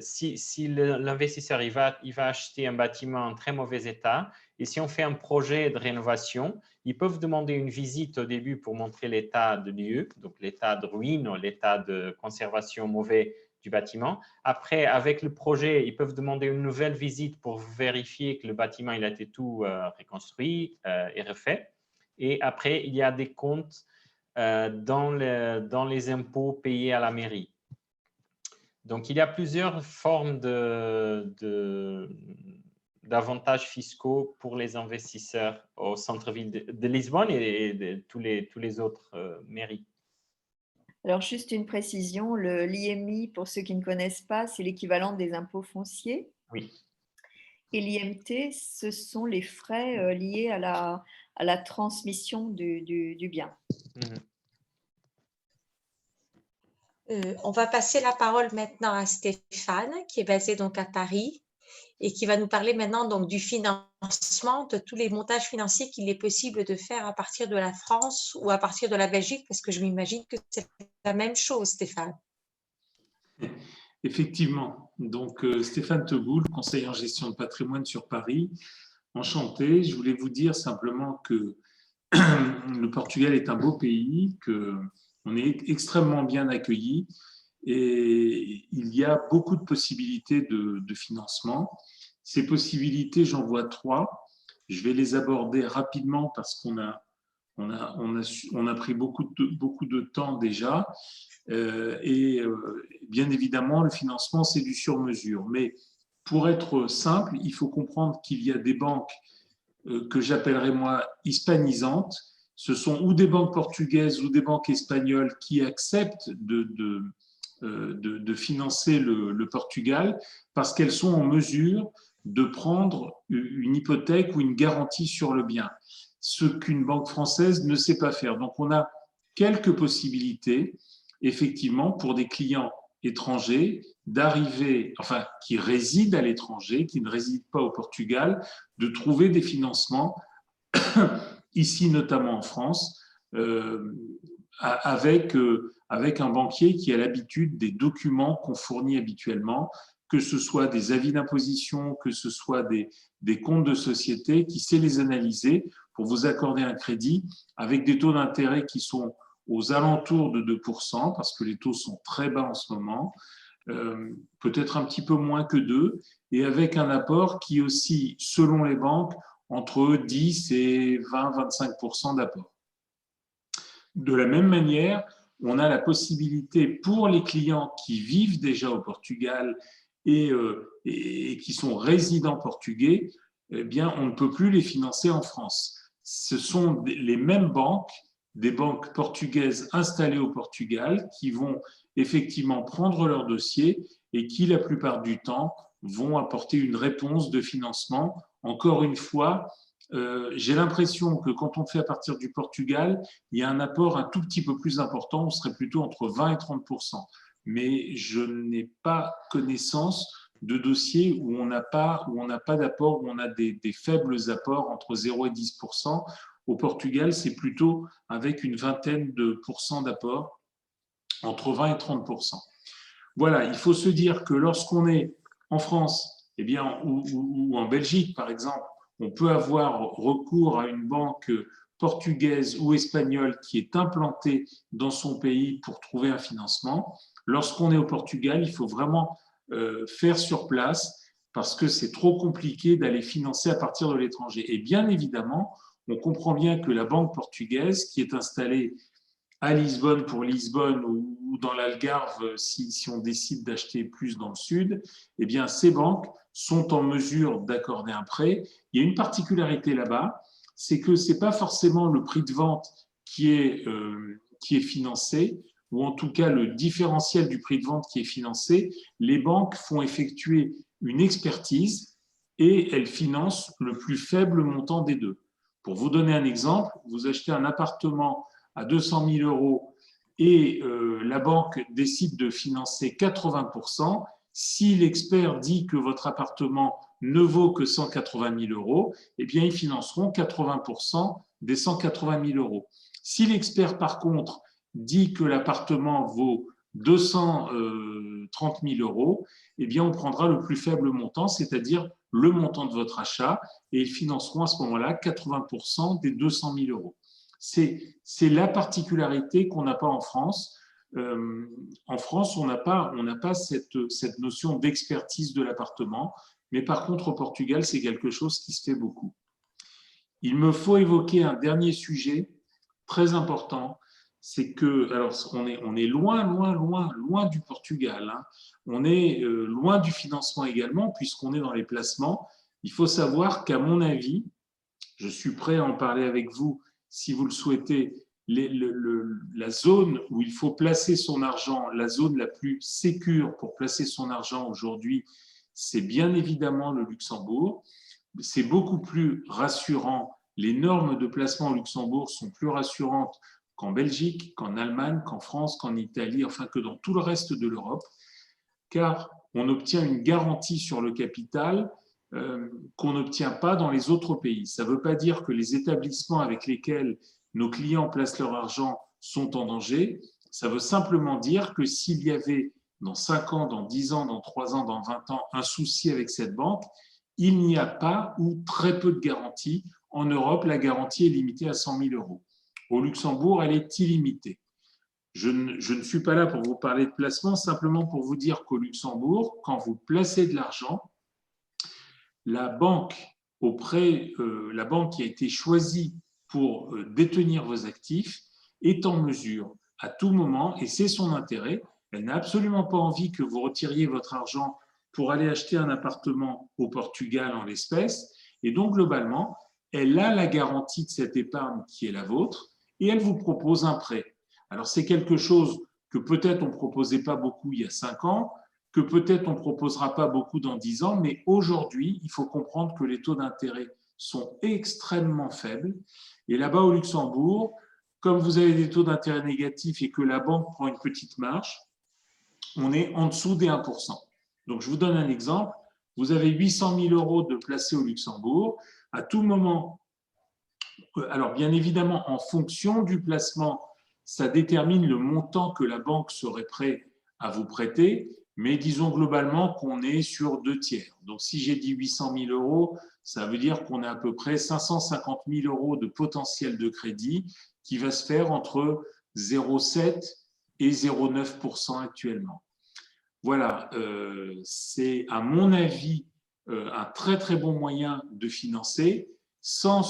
si l'investisseur il va acheter un bâtiment en très mauvais état et si on fait un projet de rénovation, ils peuvent demander une visite au début pour montrer l'état de lieu, donc l'état de ruine ou l'état de conservation mauvais du bâtiment. Après, avec le projet, ils peuvent demander une nouvelle visite pour vérifier que le bâtiment il a été tout reconstruit et refait. Et après, il y a des comptes dans les impôts payés à la mairie. Donc, il y a plusieurs formes d'avantages fiscaux pour les investisseurs au centre-ville de Lisbonne et de tous les autres mairies. Alors, juste une précision, l'IMI, pour ceux qui ne connaissent pas, c'est l'équivalent des impôts fonciers. Oui. Et l'IMT, ce sont les frais liés à la transmission du bien. On va passer la parole maintenant à Stéphane, qui est basé donc à Paris et qui va nous parler maintenant donc du financement, de tous les montages financiers qu'il est possible de faire à partir de la France ou à partir de la Belgique, parce que je m'imagine que c'est la même chose, Stéphane. Effectivement. Donc, Stéphane Teboul, conseiller en gestion de patrimoine sur Paris. Enchanté. Je voulais vous dire simplement que le Portugal est un beau pays, qu'on est extrêmement bien accueillis et il y a beaucoup de possibilités de financement. Ces possibilités, j'en vois 3. Je vais les aborder rapidement parce qu'on a pris beaucoup de temps déjà. Bien évidemment, le financement, c'est du sur-mesure. Mais pour être simple, il faut comprendre qu'il y a des banques que j'appellerais moi hispanisantes. Ce sont ou des banques portugaises ou des banques espagnoles qui acceptent de financer le Portugal parce qu'elles sont en mesure de prendre une hypothèque ou une garantie sur le bien, ce qu'une banque française ne sait pas faire. Donc on a quelques possibilités, effectivement, pour des clients étrangers d'arriver, enfin qui résident à l'étranger, qui ne résident pas au Portugal, de trouver des financements, ici notamment en France, avec un banquier qui a l'habitude des documents qu'on fournit habituellement, que ce soit des avis d'imposition, que ce soit des comptes de société, qui sait les analyser pour vous accorder un crédit avec des taux d'intérêt qui sont aux alentours de 2%, parce que les taux sont très bas en ce moment, peut-être un petit peu moins que 2, et avec un apport qui oscille, selon les banques, entre 10 et 20-25% d'apport. De la même manière, on a la possibilité pour les clients qui vivent déjà au Portugal et qui sont résidents portugais, eh bien, on ne peut plus les financer en France. Ce sont les mêmes banques, des banques portugaises installées au Portugal, qui vont effectivement prendre leur dossier et qui, la plupart du temps, vont apporter une réponse de financement. Encore une fois, j'ai l'impression que quand on fait à partir du Portugal, il y a un apport un tout petit peu plus important, on serait plutôt entre 20 et 30%. Mais je n'ai pas connaissance de dossiers où on n'a pas d'apport, où on a des faibles apports entre 0 et 10%. Au Portugal, c'est plutôt avec une vingtaine de pourcents d'apport, entre 20 et 30%. Voilà, il faut se dire que lorsqu'on est en France, eh bien, ou en Belgique, par exemple, on peut avoir recours à une banque portugaise ou espagnole qui est implantée dans son pays pour trouver un financement. Lorsqu'on est au Portugal, il faut vraiment faire sur place parce que c'est trop compliqué d'aller financer à partir de l'étranger. Et bien évidemment, on comprend bien que la banque portugaise qui est installée à Lisbonne pour Lisbonne ou dans l'Algarve si on décide d'acheter plus dans le sud, eh bien ces banques sont en mesure d'accorder un prêt. Il y a une particularité là-bas, c'est que ce n'est pas forcément le prix de vente qui est financé, ou en tout cas le différentiel du prix de vente qui est financé. Les banques font effectuer une expertise et elles financent le plus faible montant des deux. Pour vous donner un exemple, vous achetez un appartement à 200 000 euros et la banque décide de financer 80%, si l'expert dit que votre appartement ne vaut que 180 000 euros, eh bien, ils financeront 80% des 180 000 euros. Si l'expert, par contre, dit que l'appartement vaut 230 000 euros, eh bien, on prendra le plus faible montant, c'est-à-dire le montant de votre achat, et ils financeront à ce moment-là 80% des 200 000 euros. C'est la particularité qu'on n'a pas en France. En France, on n'a pas cette notion d'expertise de l'appartement, mais par contre, au Portugal, c'est quelque chose qui se fait beaucoup. Il me faut évoquer un dernier sujet très important, c'est que, alors, on est loin du Portugal, hein. On est loin du financement également, puisqu'on est dans les placements. Il faut savoir qu'à mon avis, je suis prêt à en parler avec vous si vous le souhaitez, la zone où il faut placer son argent, la zone la plus sécure pour placer son argent aujourd'hui, c'est bien évidemment le Luxembourg. C'est beaucoup plus rassurant. Les normes de placement au Luxembourg sont plus rassurantes qu'en Belgique, qu'en Allemagne, qu'en France, qu'en Italie, enfin que dans tout le reste de l'Europe, car on obtient une garantie sur le capital qu'on n'obtient pas dans les autres pays. Ça ne veut pas dire que les établissements avec lesquels nos clients placent leur argent sont en danger. Ça veut simplement dire que s'il y avait dans 5 ans, dans 10 ans, dans 3 ans, dans 20 ans, un souci avec cette banque, il n'y a pas ou très peu de garanties En Europe, la garantie est limitée à 100 000 euros. Au Luxembourg, elle est illimitée. Je ne suis pas là pour vous parler de placement, simplement pour vous dire qu'au Luxembourg, quand vous placez de l'argent, la banque qui a été choisie pour détenir vos actifs est en mesure à tout moment, et c'est son intérêt, elle n'a absolument pas envie que vous retiriez votre argent pour aller acheter un appartement au Portugal en l'espèce, et donc globalement, elle a la garantie de cette épargne qui est la vôtre, et elle vous propose un prêt. Alors c'est quelque chose que peut-être on ne proposait pas beaucoup il y a 5 ans, que peut-être on ne proposera pas beaucoup dans 10 ans, mais aujourd'hui, il faut comprendre que les taux d'intérêt sont extrêmement faibles. Et là-bas au Luxembourg, comme vous avez des taux d'intérêt négatifs et que la banque prend une petite marge, on est en dessous des 1%. Donc, je vous donne un exemple. Vous avez 800 000 euros de placés au Luxembourg. À tout moment, alors bien évidemment, en fonction du placement, ça détermine le montant que la banque serait prête à vous prêter, mais disons globalement qu'on est sur 2 tiers. Donc, si j'ai dit 800 000 euros, ça veut dire qu'on a à peu près 550 000 euros de potentiel de crédit qui va se faire entre 0,7 et 0,9% actuellement. Voilà, c'est à mon avis un très très bon moyen de financer sans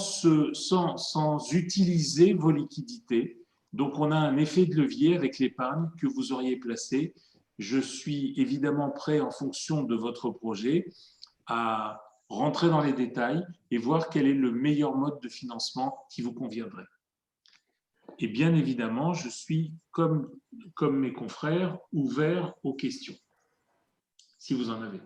utiliser vos liquidités. Donc on a un effet de levier avec l'épargne que vous auriez placée. Je suis évidemment prêt en fonction de votre projet à rentrer dans les détails et voir quel est le meilleur mode de financement qui vous conviendrait. Et bien évidemment, je suis, comme mes confrères, ouvert aux questions, si vous en avez.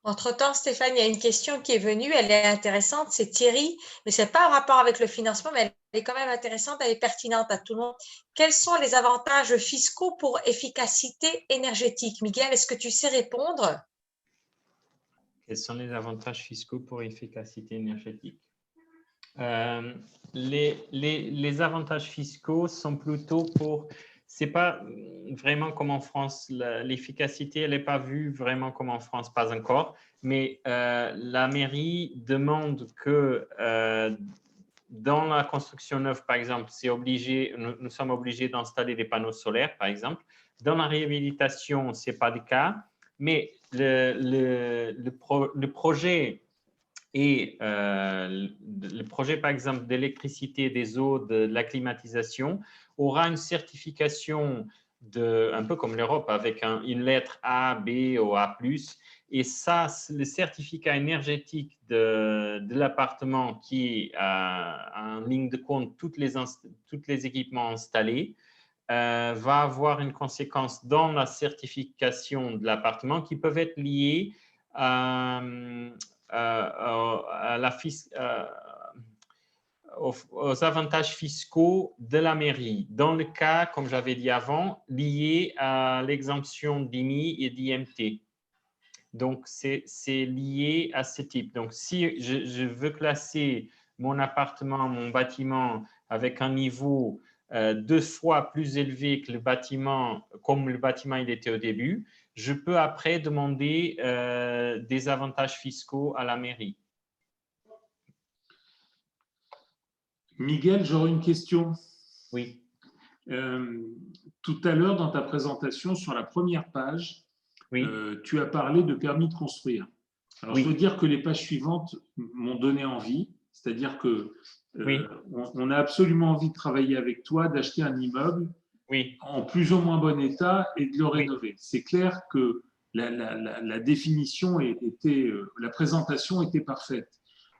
Entre-temps, Stéphane, il y a une question qui est venue, elle est intéressante, c'est Thierry, mais ce n'est pas en rapport avec le financement, mais elle est quand même intéressante, elle est pertinente à tout le monde. Quels sont les avantages fiscaux pour efficacité énergétique? Miguel, est-ce que tu sais répondre? Quels sont les avantages fiscaux pour efficacité énergétique? Les avantages fiscaux sont plutôt pour… C'est pas vraiment comme en France, l'efficacité, elle n'est pas vue vraiment comme en France, pas encore, mais la mairie demande que dans la construction neuve, par exemple, c'est obligé, nous sommes obligés d'installer des panneaux solaires, par exemple. Dans la réhabilitation, ce n'est pas le cas, mais le projet et le projet, par exemple, d'électricité, des eaux, de la climatisation, aura une certification, un peu comme l'Europe, avec une lettre A, B ou A+. Et ça, le certificat énergétique de l'appartement qui a en ligne de compte tous les équipements installés, va avoir une conséquence dans la certification de l'appartement qui peuvent être liées aux avantages fiscaux de la mairie. Dans le cas, comme j'avais dit avant, lié à l'exemption d'IMI et d'IMT. Donc, c'est lié à ce type. Donc, si je veux classer mon appartement, mon bâtiment avec un niveau 2 fois plus élevé que le bâtiment, comme le bâtiment il était au début, je peux après demander des avantages fiscaux à la mairie. Miguel, j'aurais une question. Oui. Tout à l'heure, dans ta présentation, sur la première page, oui. Tu as parlé de permis de construire. Alors, oui. Je veux dire que les pages suivantes m'ont donné envie, c'est-à-dire que oui. On a absolument envie de travailler avec toi, d'acheter un immeuble oui. en plus ou moins bon état et de le rénover. Oui. C'est clair que la définition la présentation était parfaite.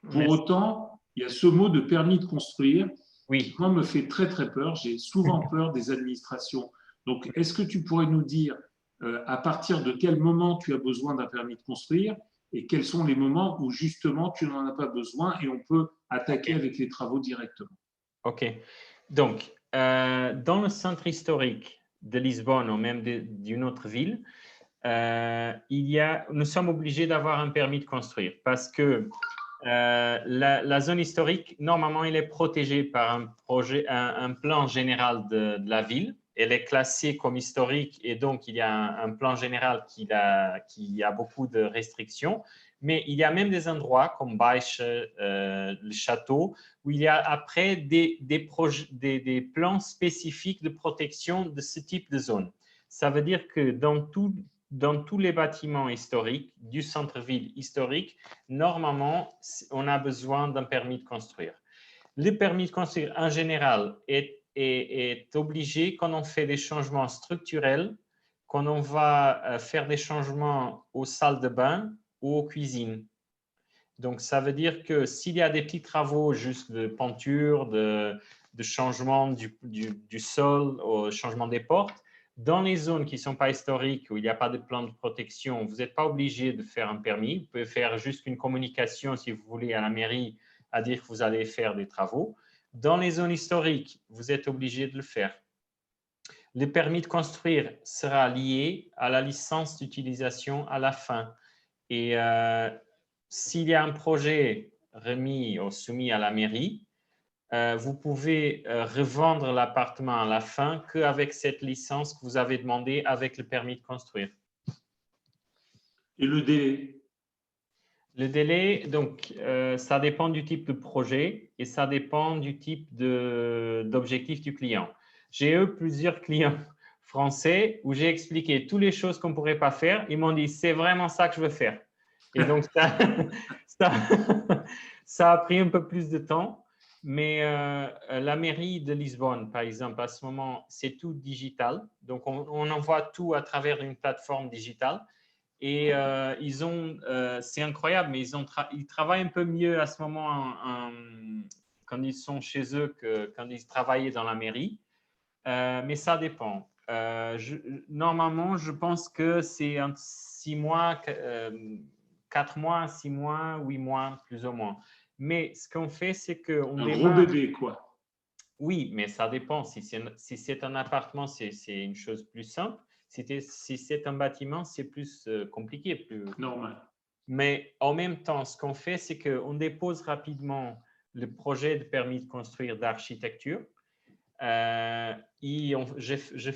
Pour Merci. Autant, il y a ce mot de permis de construire oui. qui, moi, me fait très, très peur. J'ai souvent peur des administrations. Donc, est-ce que tu pourrais nous dire à partir de quel moment tu as besoin d'un permis de construire et quels sont les moments où justement tu n'en as pas besoin et on peut attaquer avec les travaux directement? OK. Donc, dans le centre historique de Lisbonne ou même d'une autre ville, nous sommes obligés d'avoir un permis de construire parce que la zone historique, normalement, elle est protégée par un plan général de la ville elle est classée comme historique et donc il y a un plan général qui a beaucoup de restrictions. Mais il y a même des endroits comme Baiche, le château, où il y a après des plans spécifiques de protection de ce type de zone. Ça veut dire que dans tous les bâtiments historiques du centre-ville historique, normalement, on a besoin d'un permis de construire. Le permis de construire en général est obligé quand on fait des changements structurels, quand on va faire des changements aux salles de bain ou aux cuisines. Donc, ça veut dire que s'il y a des petits travaux juste de peinture, de changement du sol, au changement des portes, dans les zones qui ne sont pas historiques, où il n'y a pas de plan de protection, vous n'êtes pas obligé de faire un permis. Vous pouvez faire juste une communication, si vous voulez, à la mairie, à dire que vous allez faire des travaux. Dans les zones historiques, vous êtes obligé de le faire. Le permis de construire sera lié à la licence d'utilisation à la fin. Et s'il y a un projet remis ou soumis à la mairie, vous pouvez revendre l'appartement à la fin qu'avec cette licence que vous avez demandée avec le permis de construire. Et le délai? Le délai, donc, ça dépend du type de projet et ça dépend du type d'objectif du client. J'ai eu plusieurs clients français où j'ai expliqué toutes les choses qu'on ne pourrait pas faire. Ils m'ont dit, c'est vraiment ça que je veux faire. Et donc, ça a pris un peu plus de temps. Mais la mairie de Lisbonne, par exemple, à ce moment, c'est tout digital. Donc, on envoie tout à travers une plateforme digitale. Et c'est incroyable, mais ils travaillent un peu mieux à ce moment quand ils sont chez eux que quand ils travaillaient dans la mairie. Mais ça dépend. Normalement, je pense que c'est 6 mois, 4 mois, 6 mois, 8 mois, plus ou moins. Mais ce qu'on fait, c'est qu'on un gros bébé, quoi. Oui, mais ça dépend. Si c'est un appartement, c'est une chose plus simple. Si c'est un bâtiment, c'est plus compliqué. Plus normal. Mais en même temps, ce qu'on fait, c'est qu'on dépose rapidement le projet de permis de construire d'architecture. Je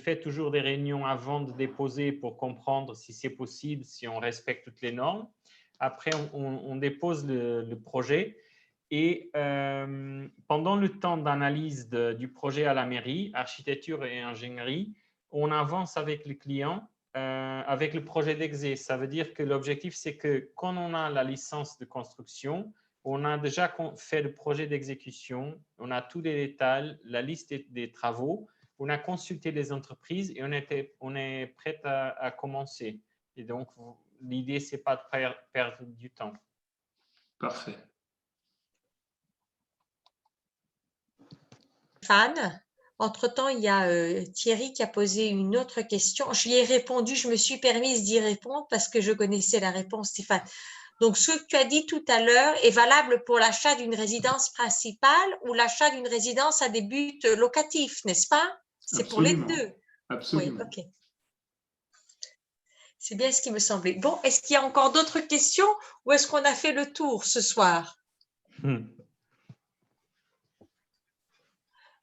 fais toujours des réunions avant de déposer pour comprendre si c'est possible, si on respecte toutes les normes. Après, on dépose le projet. Et pendant le temps d'analyse du projet à la mairie, architecture et ingénierie, on avance avec le client avec le projet d'exé. Ça veut dire que l'objectif, c'est que quand on a la licence de construction, on a déjà fait le projet d'exécution, on a tous les détails, la liste des travaux, on a consulté les entreprises et on est prêt à commencer. Et donc, l'idée, ce n'est pas de perdre du temps. Parfait. Anne, entre-temps, il y a Thierry qui a posé une autre question. Je lui ai répondu, je me suis permise d'y répondre parce que je connaissais la réponse, Stéphane. Donc, ce que tu as dit tout à l'heure est valable pour l'achat d'une résidence principale ou l'achat d'une résidence à des buts locatifs, n'est-ce pas? C'est pour les deux. Absolument. Oui, ok. C'est bien ce qui me semblait. Bon, est-ce qu'il y a encore d'autres questions ou est-ce qu'on a fait le tour ce soir?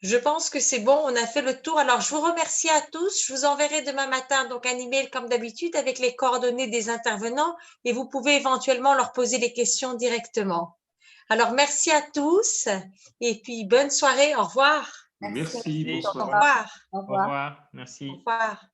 Je pense que c'est bon, on a fait le tour. Alors, je vous remercie à tous. Je vous enverrai demain matin donc un email comme d'habitude avec les coordonnées des intervenants et vous pouvez éventuellement leur poser les questions directement. Alors, merci à tous et puis bonne soirée. Au revoir. Merci. Bonsoir. Au revoir. Au revoir. Merci. Au revoir.